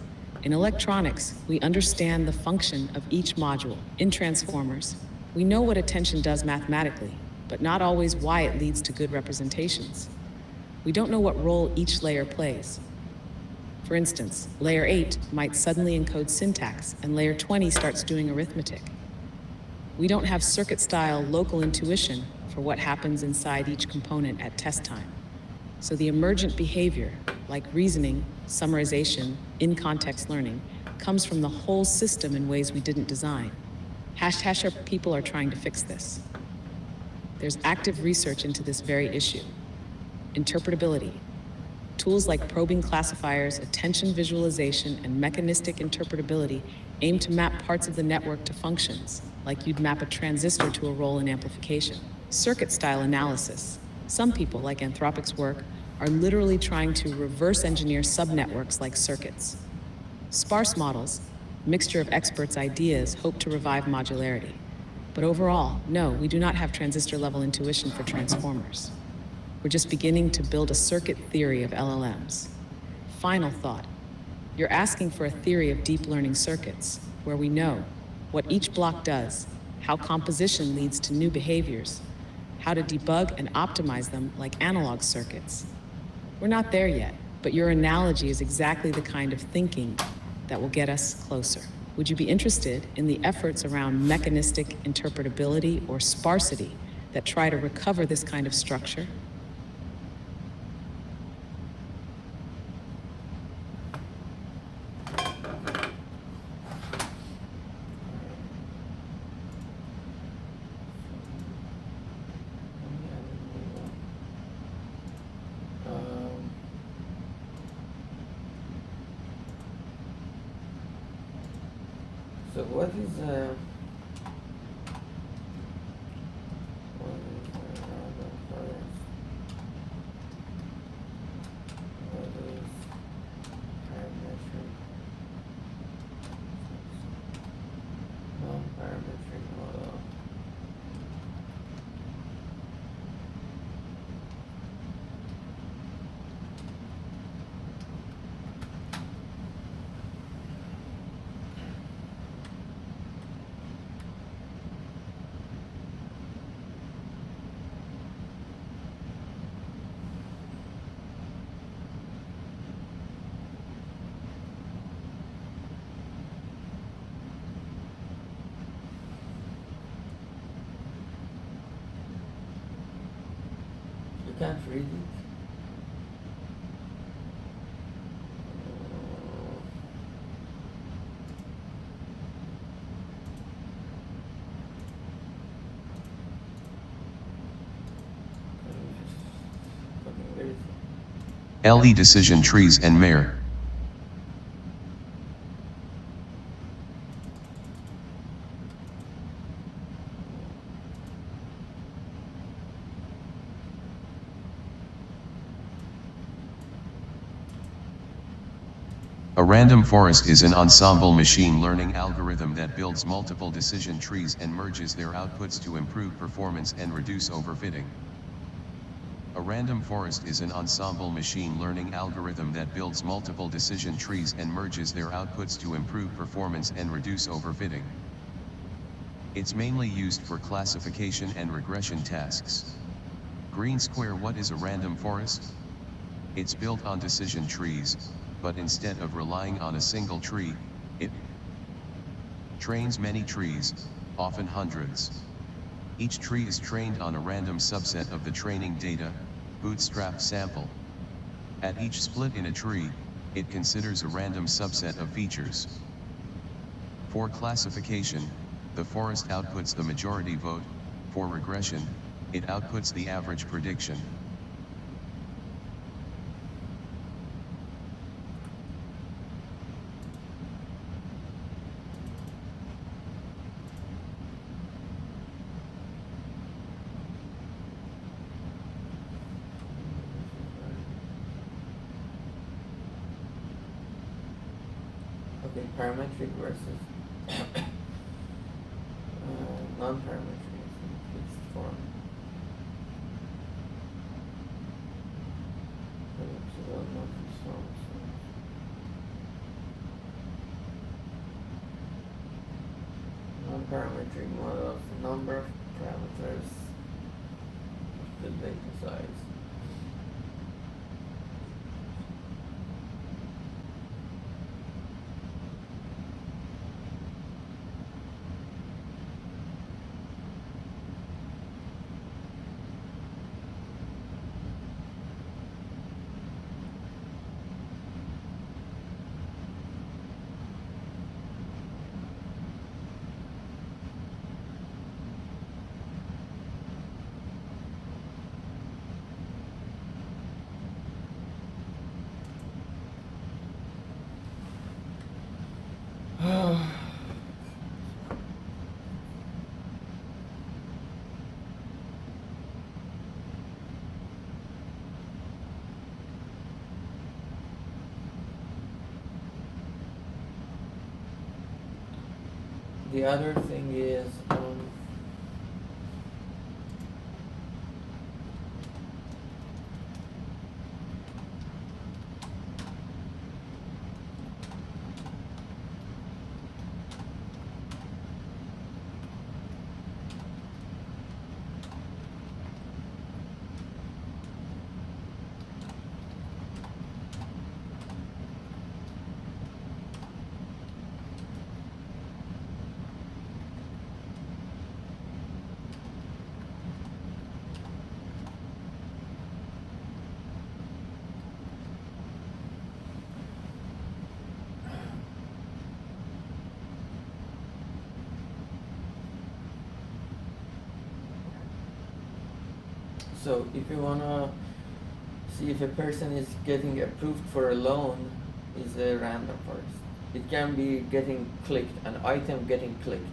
in electronics, we understand the function of each module. In transformers, we know what attention does mathematically, but not always why it leads to good representations. We don't know what role each layer plays. For instance, layer 8 might suddenly encode syntax, and layer 20 starts doing arithmetic. We don't have circuit-style local intuition for what happens inside each component at test time. So the emergent behavior, like reasoning, summarization, in-context learning, comes from the whole system in ways we didn't design. Our people are trying to fix this. There's active research into this very issue. Interpretability. Tools like probing classifiers, attention visualization, and mechanistic interpretability aim to map parts of the network to functions, like you'd map a transistor to a role in amplification. Circuit-style analysis. Some people, like Anthropic's work, are literally trying to reverse engineer subnetworks like circuits. Sparse models, mixture of experts' ideas, hope to revive modularity. But overall, no, we do not have transistor-level intuition for transformers. We're just beginning to build a circuit theory of LLMs. Final thought. You're asking for a theory of deep learning circuits, where we know what each block does, how composition leads to new behaviors, how to debug and optimize them like analog circuits. We're not there yet, but your analogy is exactly the kind of thinking that will get us closer. Would you be interested in the efforts around mechanistic interpretability or sparsity that try to recover this kind of structure? So what is random forest? What is parametric? Non-parametric model. You can't read it. Fucking where is it? LE decision trees and Mayor. A random forest is an ensemble machine learning algorithm that builds multiple decision trees and merges their outputs to improve performance and reduce overfitting. A random forest is an ensemble machine learning algorithm that builds multiple decision trees and merges their outputs to improve performance and reduce overfitting. It's mainly used for classification and regression tasks. Green square. What is a random forest? It's built on decision trees, but instead of relying on a single tree, it trains many trees, often hundreds. Each tree is trained on a random subset of the training data, bootstrap sample. At each split in a tree, it considers a random subset of features. For classification, the forest outputs the majority vote. For regression, it outputs the average prediction. Okay, parametric versus non-parametric fixed form. Elliptical, non-fixed form. Non-parametric models, the number of parameters, the data size. The other thing is so if you wanna see if a person is getting approved for a loan, is a random forest. It can be getting clicked, an item getting clicked.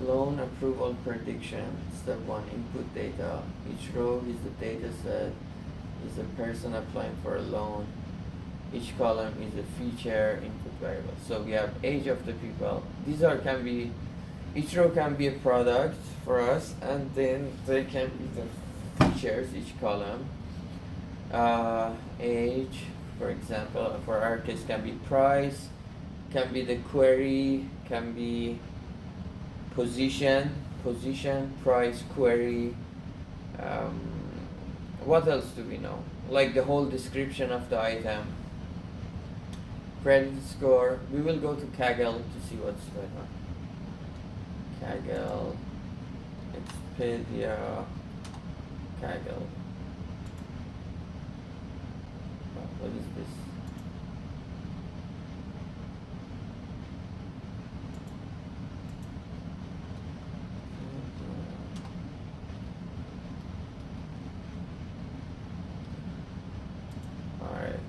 Loan approval prediction, step 1, input data. Each row is the data set, is a person applying for a loan. Each column is a feature input variable. So we have age of the people. These are can be, each row can be a product for us, and then they can be the features, each column. Age, for example, for our case can be price, can be the query, can be position, price, query. What else do we know? Like the whole description of the item. Credit score. We will go to Kaggle to see what's going on. Kaggle, Expedia, Kaggle. What is this? Alright.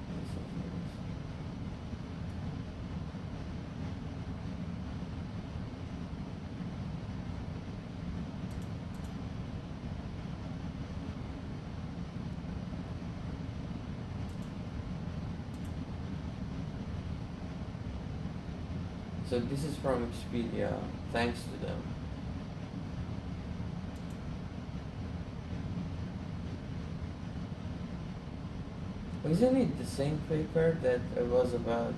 So this is from Expedia, thanks to them. Isn't it the same paper that it was about?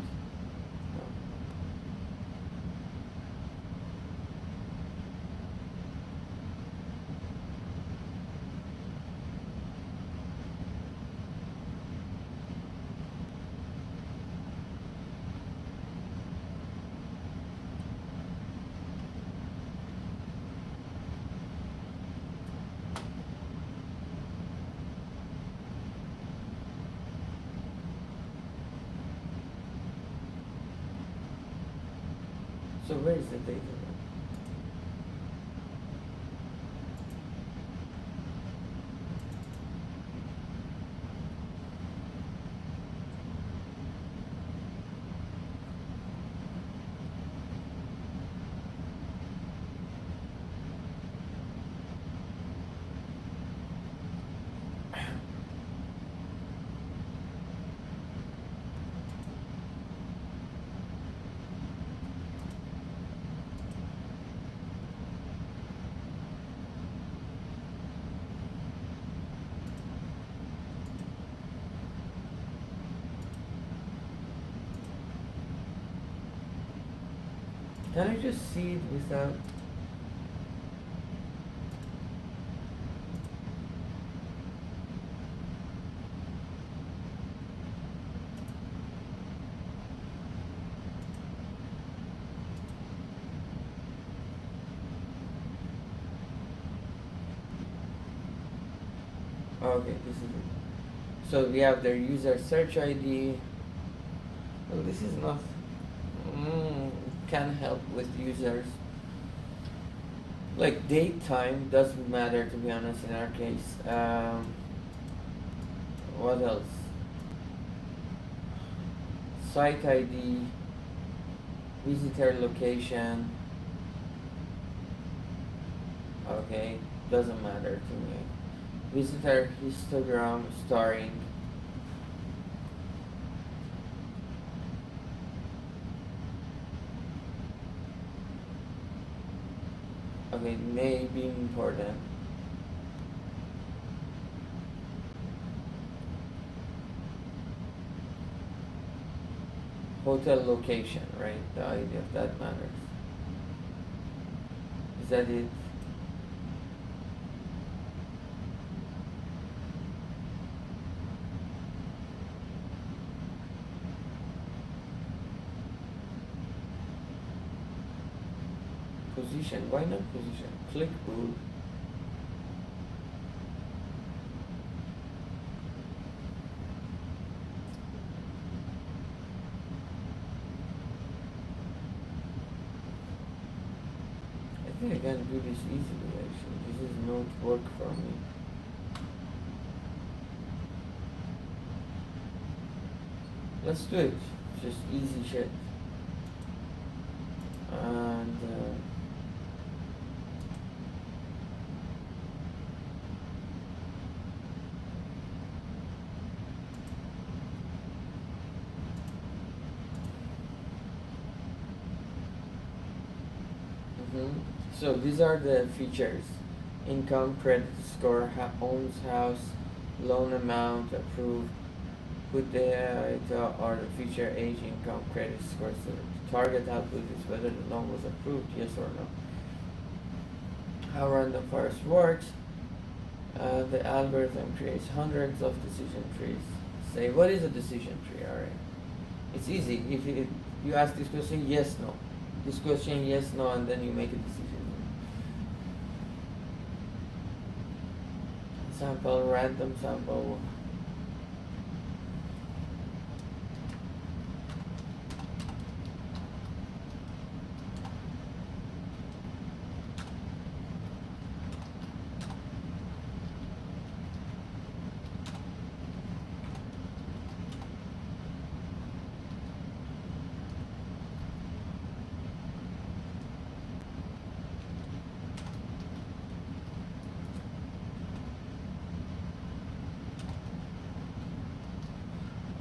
So where is the data? Can I just see it without? Okay, this is it. So we have their user search ID. Well, this is not. Can help with users. Like date time doesn't matter, to be honest, in our case. What else? Site ID, visitor location. Okay, doesn't matter to me. Visitor histogram starring. Okay, may be important. Hotel location, right? The idea of that matters. Is that it? Position, why not position? Click boot. I think I can do this easily actually. This is not work for me. Let's do it. Just easy shit. And so these are the features: income, credit score, owns house, loan amount, approved, put the or the future age, income, credit score. So the target output is whether the loan was approved, yes or no. How random forest works. The algorithm creates hundreds of decision trees. Say, what is a decision tree? Alright. It's easy. If you ask this question, yes, no. This question, yes, no, and then you make a decision. Sample, random sample.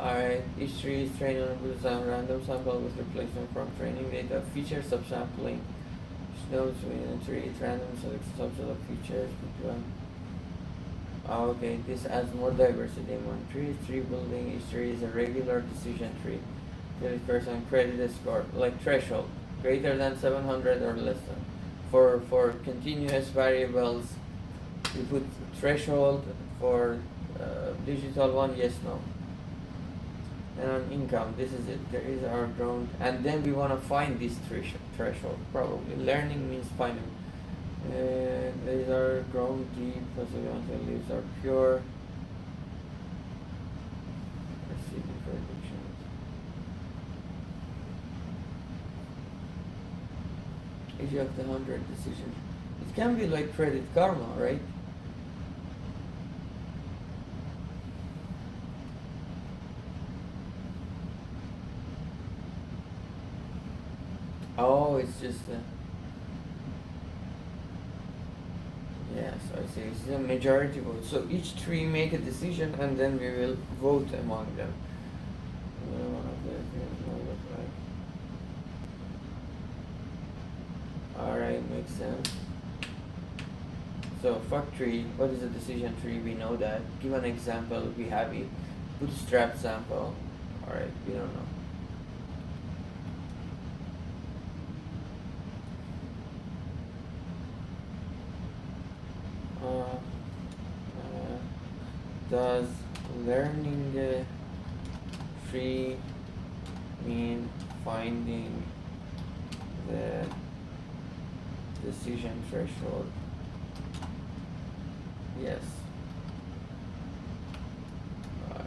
Alright, each tree is trained on a random sample with replacement from training data. Feature subsampling, which nodes within a tree, it random selects a subset of features between. Okay, this adds more diversity in one tree. Tree building, each tree is a regular decision tree. 30% credit score, like threshold, greater than 700 or less than. For continuous variables, you put threshold. For digital one, yes, no. And on income, this is it. There is our grown, and then we want to find this threshold. Probably learning means finding. These are grown deep, possibly until leaves are pure. Let's see the predictions. If you have the 100 decision, it can be like Credit Karma, right? Oh, it's just yes, I see. It's a majority vote. So each tree make a decision, and then we will vote among them. One of the things might look like. All right, makes sense. So fuck tree. What is a decision tree? We know that. Give an example. We have it. Bootstrap sample. All right, we don't know. Does learning the tree mean finding the decision threshold? Yes. Right.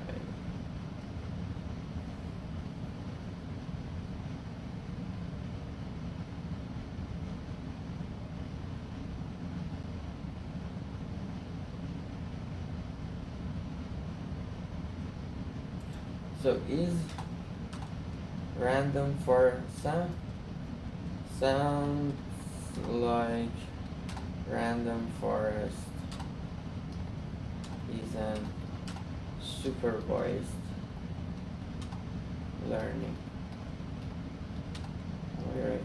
So is random for sounds like random forest is an supervised learning. Alright.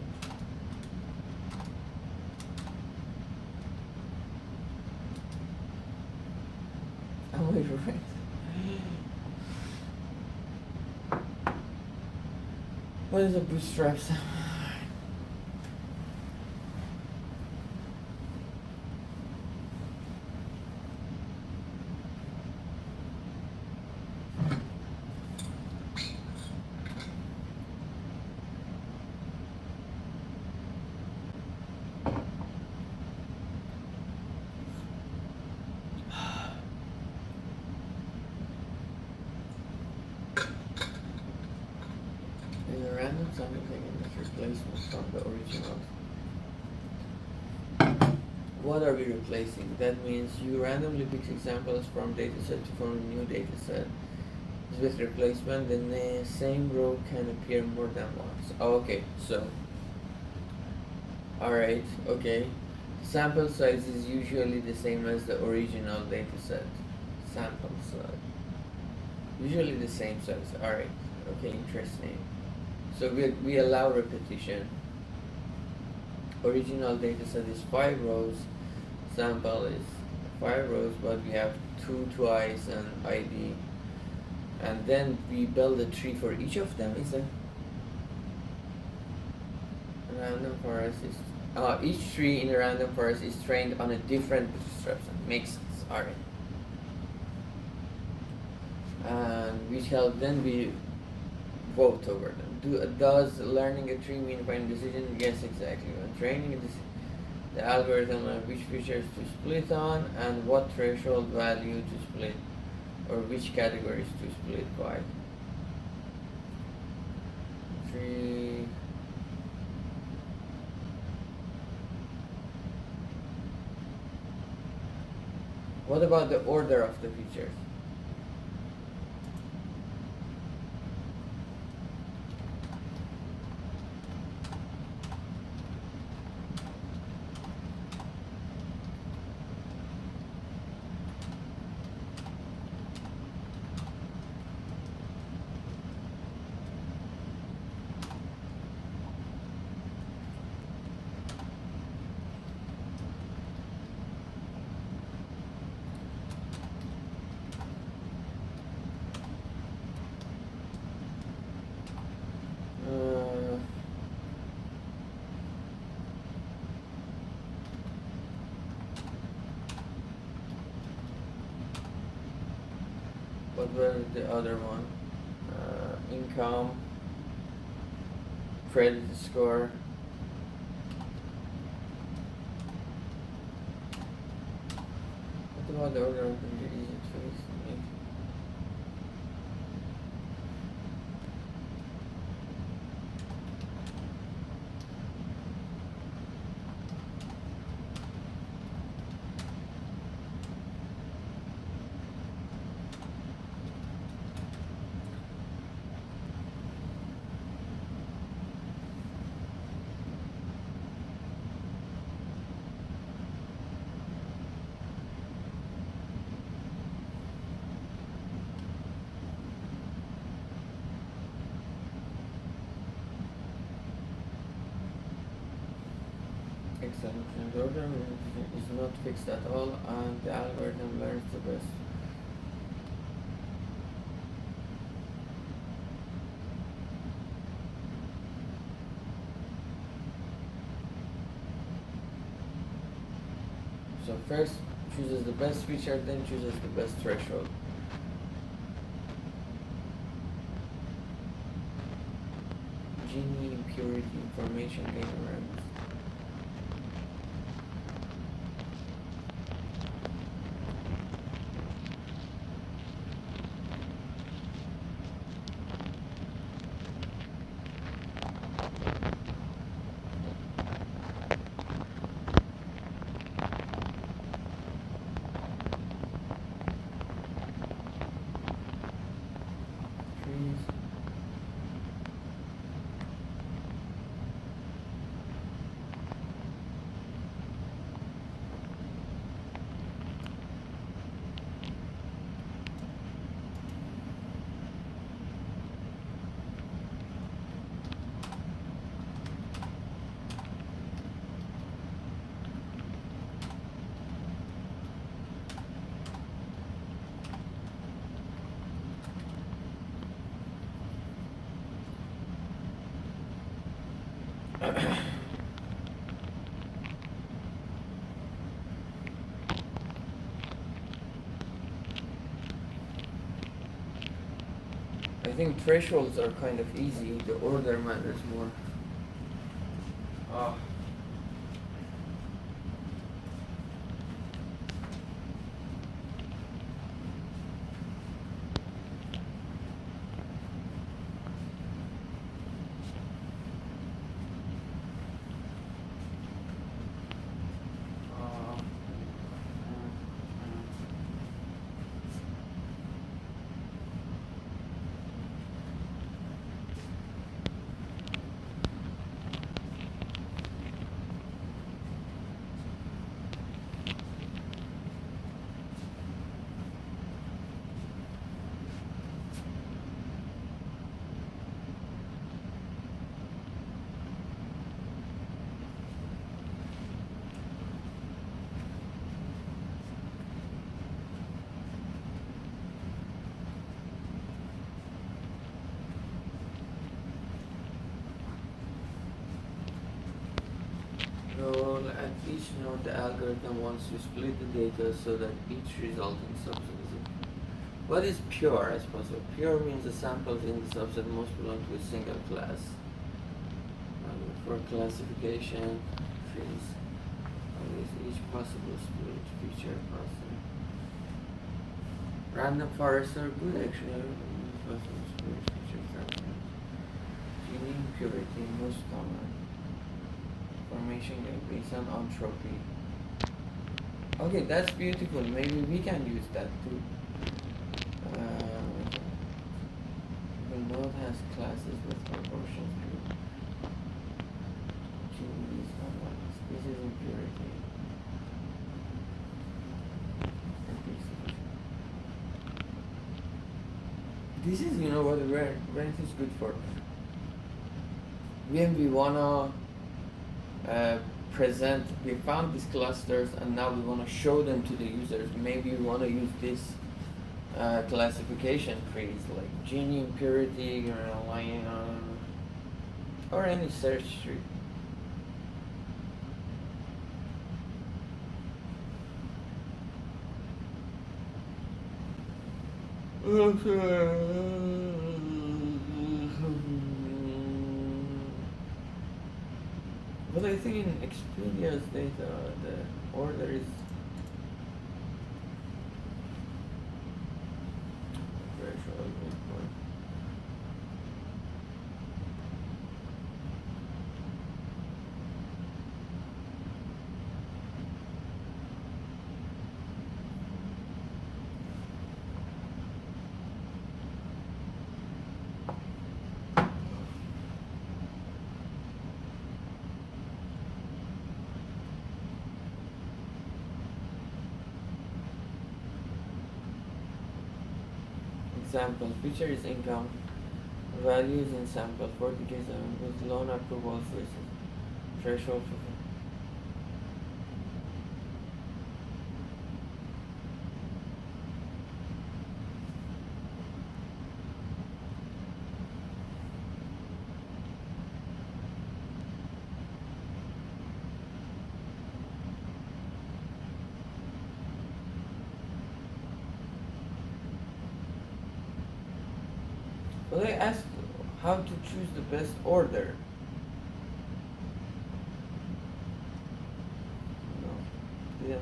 Am I right? What is a bootstrap sound? Random sample taken as replacement from the original. What are we replacing? That means you randomly pick examples from dataset to form a new dataset. With replacement, then the same row can appear more than once. Oh, okay, so alright, okay. Sample size is usually the same as the original dataset. Sample size. Usually the same size. Alright, okay, interesting. So we allow repetition. Original dataset is 5 rows, sample is 5 rows, but we have 2 twice and ID. And then we build a tree for each of them. Is a random forest is each tree in a random forest is trained on a different bootstrap. Makes sense. Alright. And we shall then be vote over them. Does learning a tree mean finding decision? Yes, exactly. When training the algorithm on which features to split on and what threshold value to split, or which categories to split by. Tree. What about the order of the features? What was the other one? Income, credit score. What about the order of the easy face? Excellent. And the order is not fixed at all, and the algorithm learns the best. So first chooses the best feature, then chooses the best threshold. Genie, impurity, information, gain awareness. Trees. I think thresholds are kind of easy, the order matters more. Ah. Well, at each node, the algorithm wants to split the data so that each resulting subset is equal. What is pure, I suppose? Pure means the samples in the subset must belong to a single class. For classification, trees, always each possible split feature processing. Random forests are good actually. Possible split feature samples. Genie impurity, most common. Formation based on entropy. Okay, that's beautiful. Maybe we can use that too. The node has classes with proportions group. Genie is not one. This is impurity. This is, you know what, where it is good for. When we wanna present, we found these clusters and now we want to show them to the users. Maybe we want to use this classification trees like Genie, impurity, or any search tree. But I think in Expedia's data, the order is threshold midpoint. Example, feature is income, values in sample, 40K7 with loan approval versus threshold for. Well, I asked how to choose the best order. No. Yeah.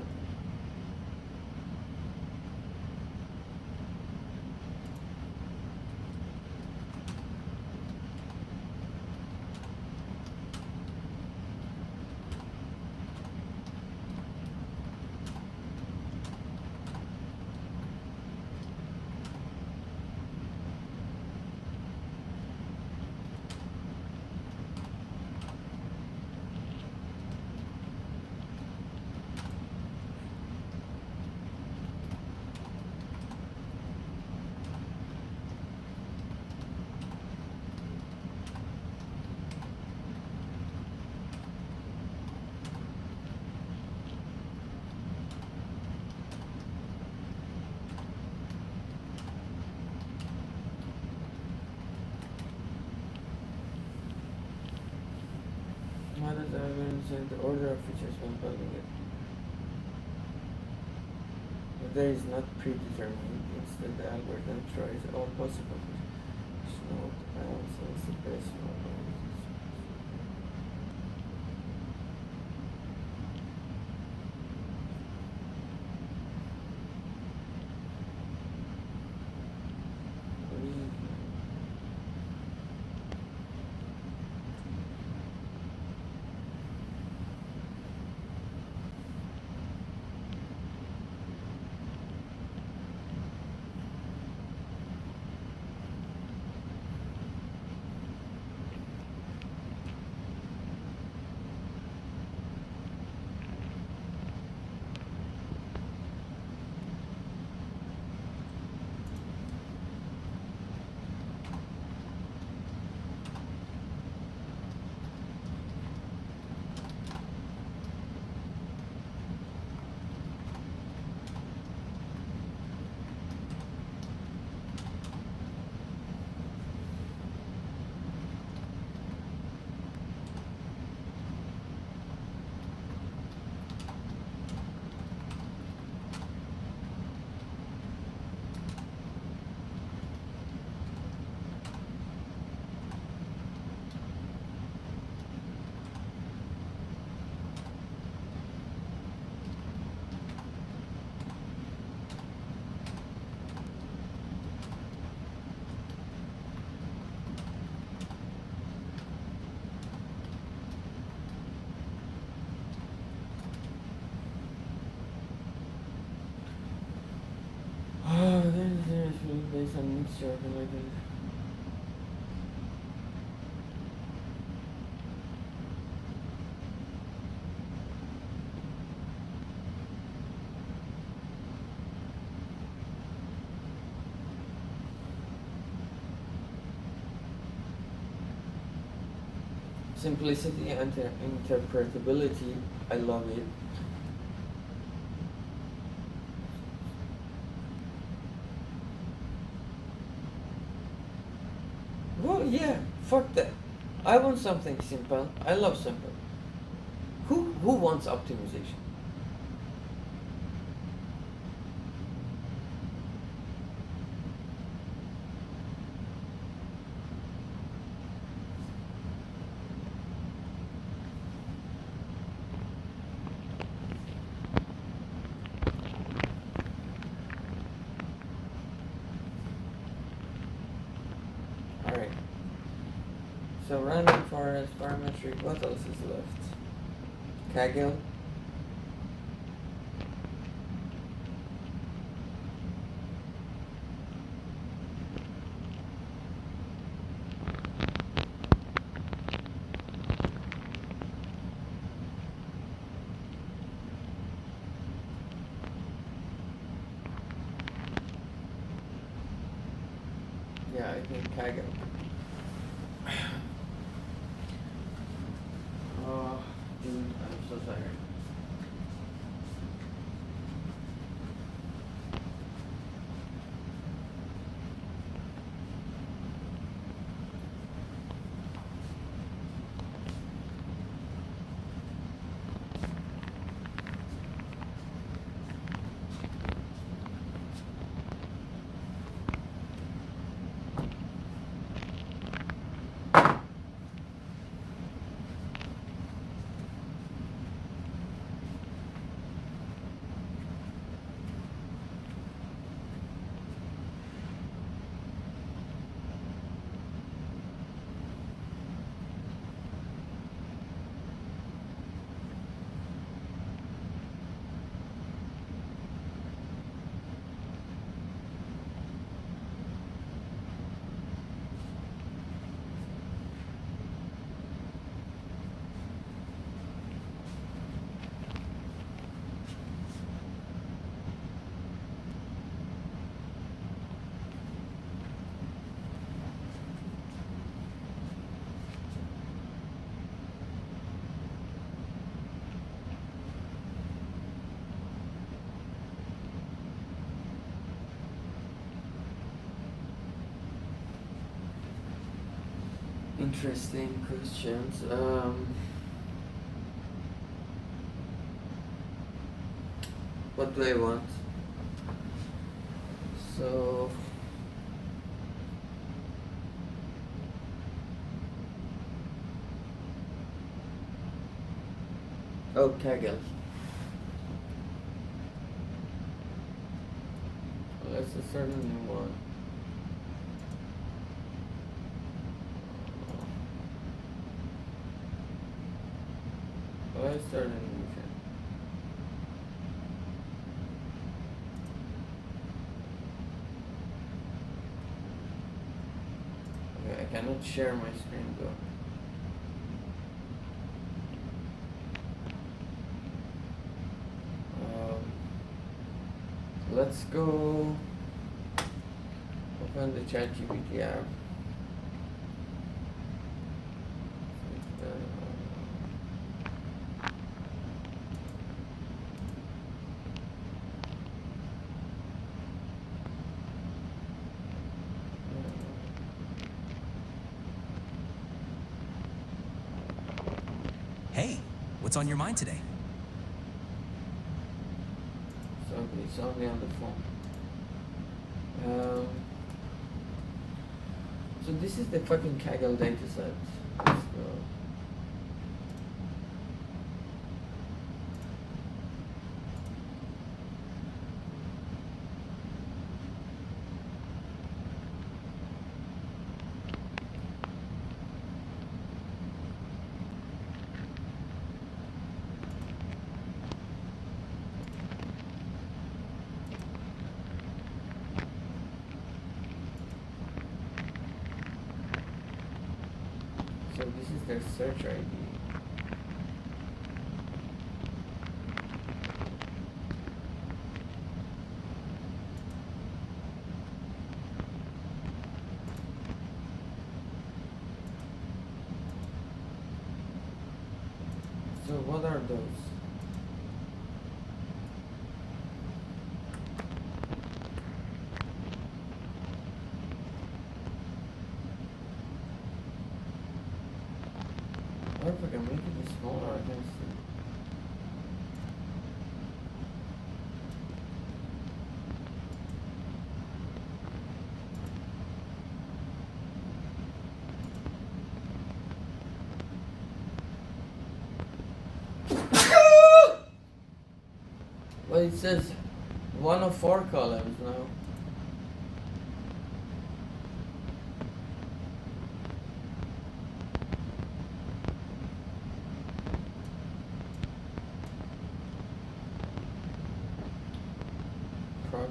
How does the algorithm select the order of features when building it? But there is not predetermined. Instead, the algorithm tries all possible features. Node and selects the best one. Then there's based on mixture of elected. Simplicity and interpretability, I love it. Well, yeah, fuck that. I want something simple. I love simple. Who wants optimization? So random forest, parametric, what else is left? Kaggle? Yeah, I think Kaggle. Oh, dude, I'm so tired. Interesting questions. What do I want? So oh, Kaggle. Let's start a new one. Let's start a new one. Okay, I cannot share my screen though. Let's go open the ChatGPT app. Hey, what's on your mind today? Somebody on the phone. So this is the fucking Kaggle dataset. Let's go. So this is their search ID. So what are those? Or if I can make it smaller, I can see. Well, it says one of 4 columns now.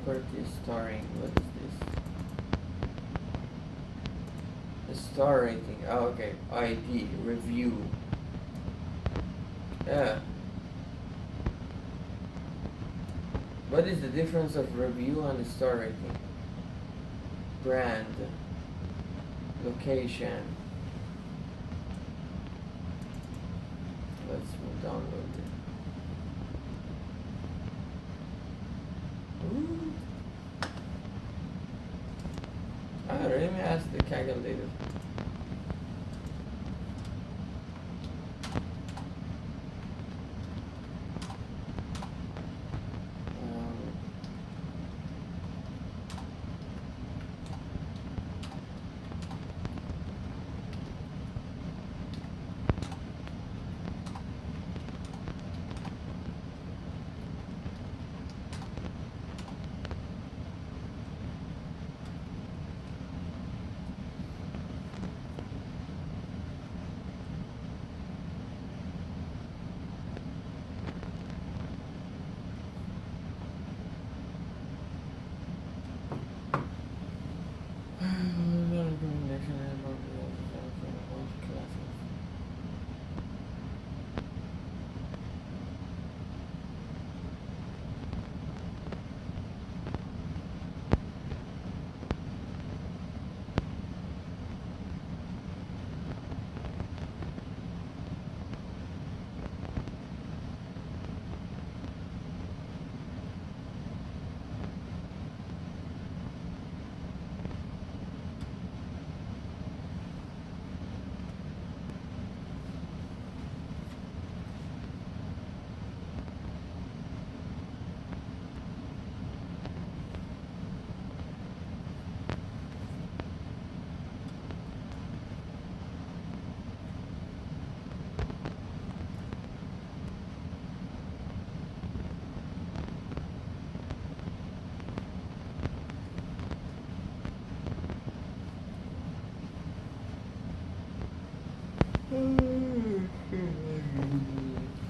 property starring. What is this? A star rating. Oh, okay. ID. Review. Yeah. What is the difference of review and star rating? Brand. Location. Let's download it. Ooh. Let me ask the calculator.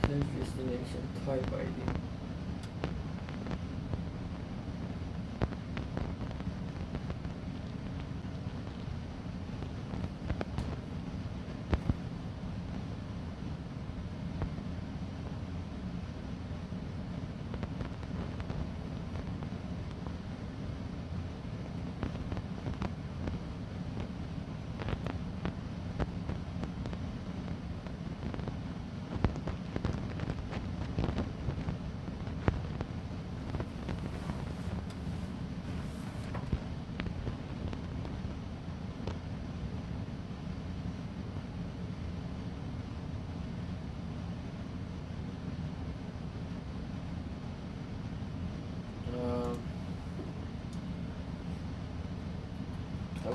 Search destination type ID.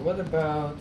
What about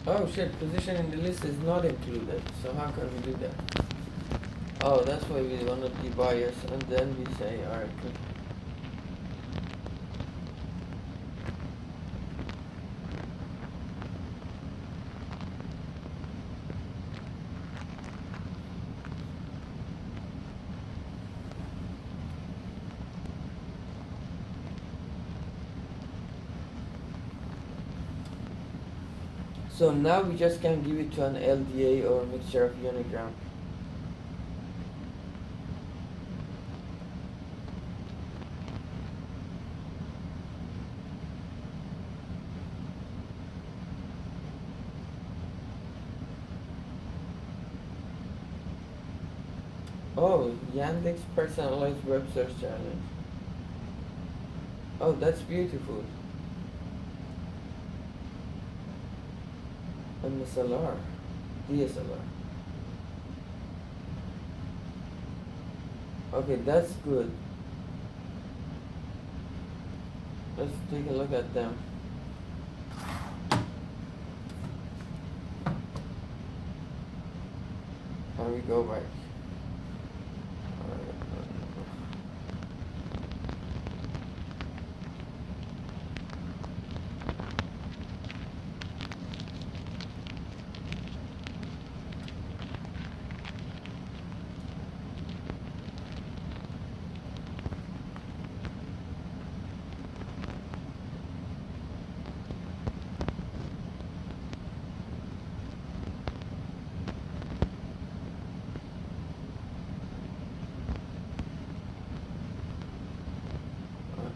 oh shit, position in the list is not included. So how can we do that? Oh, that's why we want to debias and then we say alright, good. So now we just can give it to an LDA or mixture of Unigram. Oh, Yandex personalized web search challenge. Oh, that's beautiful. MSLR, DSLR. Okay, that's good. Let's take a look at them. How do we go back?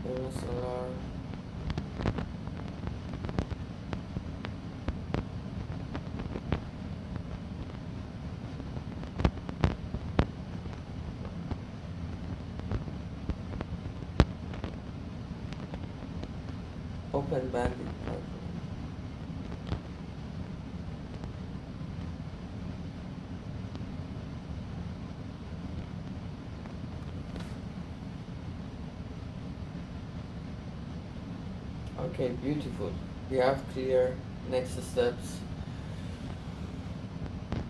MSLR. Open bandit pipeline. Okay, beautiful. We have clear next steps.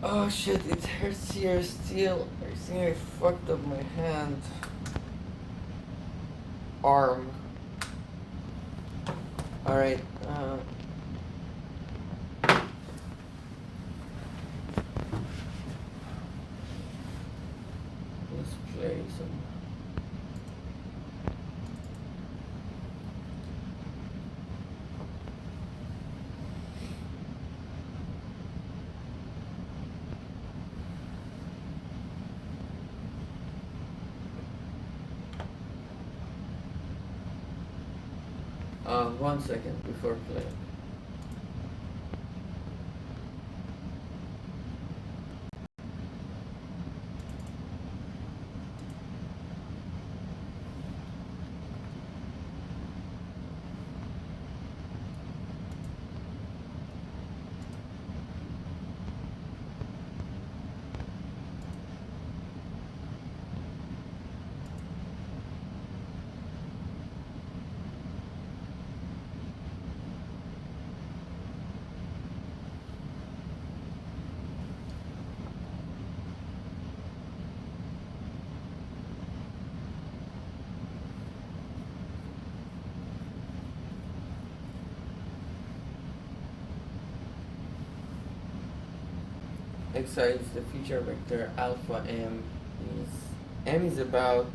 Oh shit, it hurts here still. I think I fucked up my hand. Arm. Alright, let's play some. One second before playing. Xi is the feature vector, alpha m is about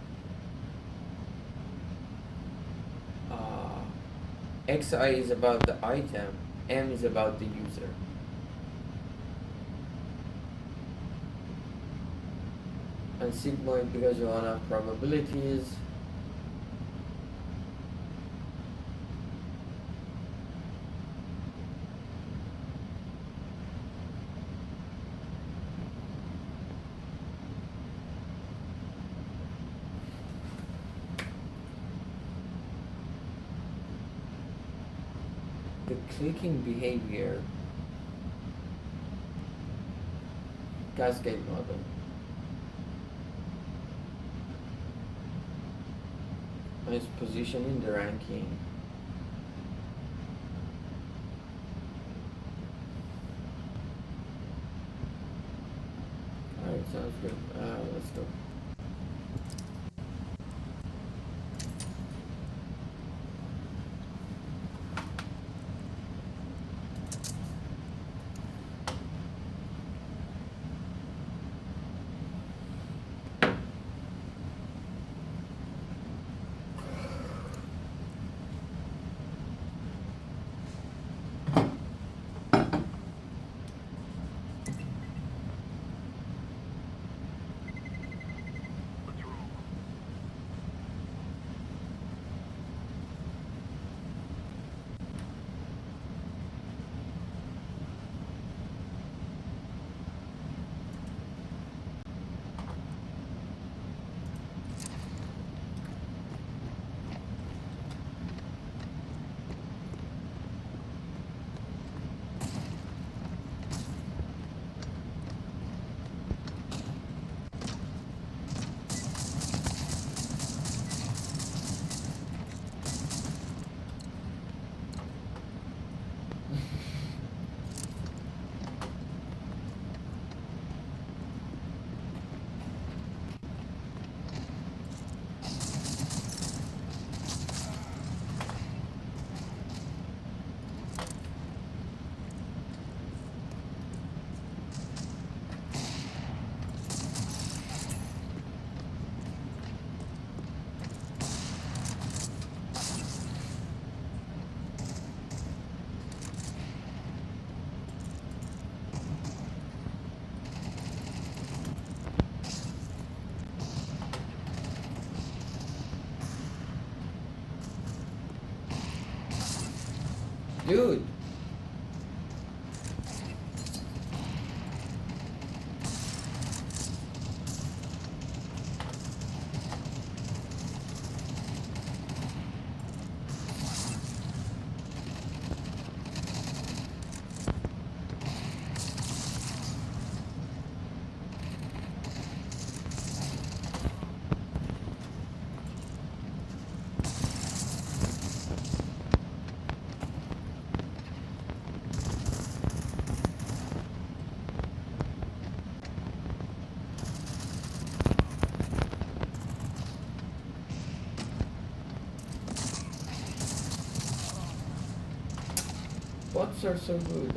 xi is about the item, m is about the user. And sigma is because you wanna have probabilities. The clicking behavior cascade model. And its position in the ranking. Alright, sounds good. Let's go. Dude. Bots are so good.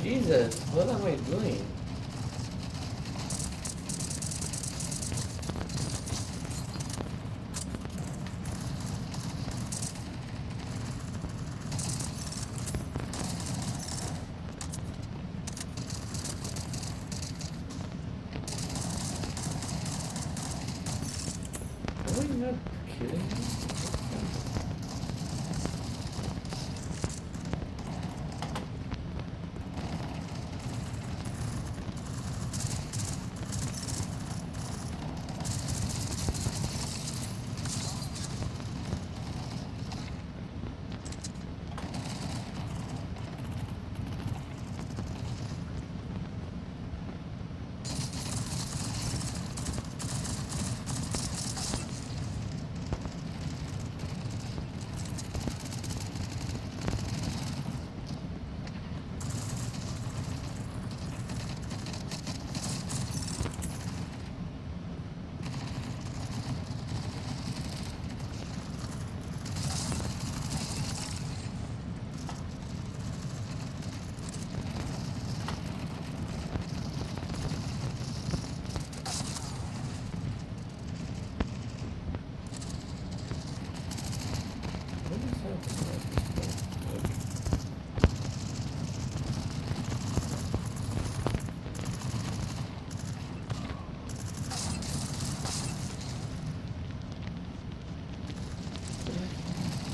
Jesus, what am I doing? Am I not killing him? What is happening at this point? Like,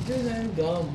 dude, I'm dumb.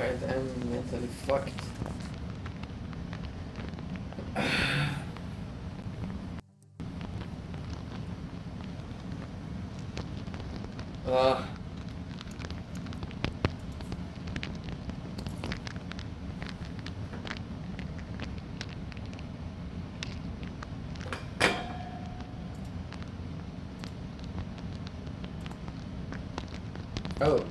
Alright, I'm mentally fucked. Ah. Oh.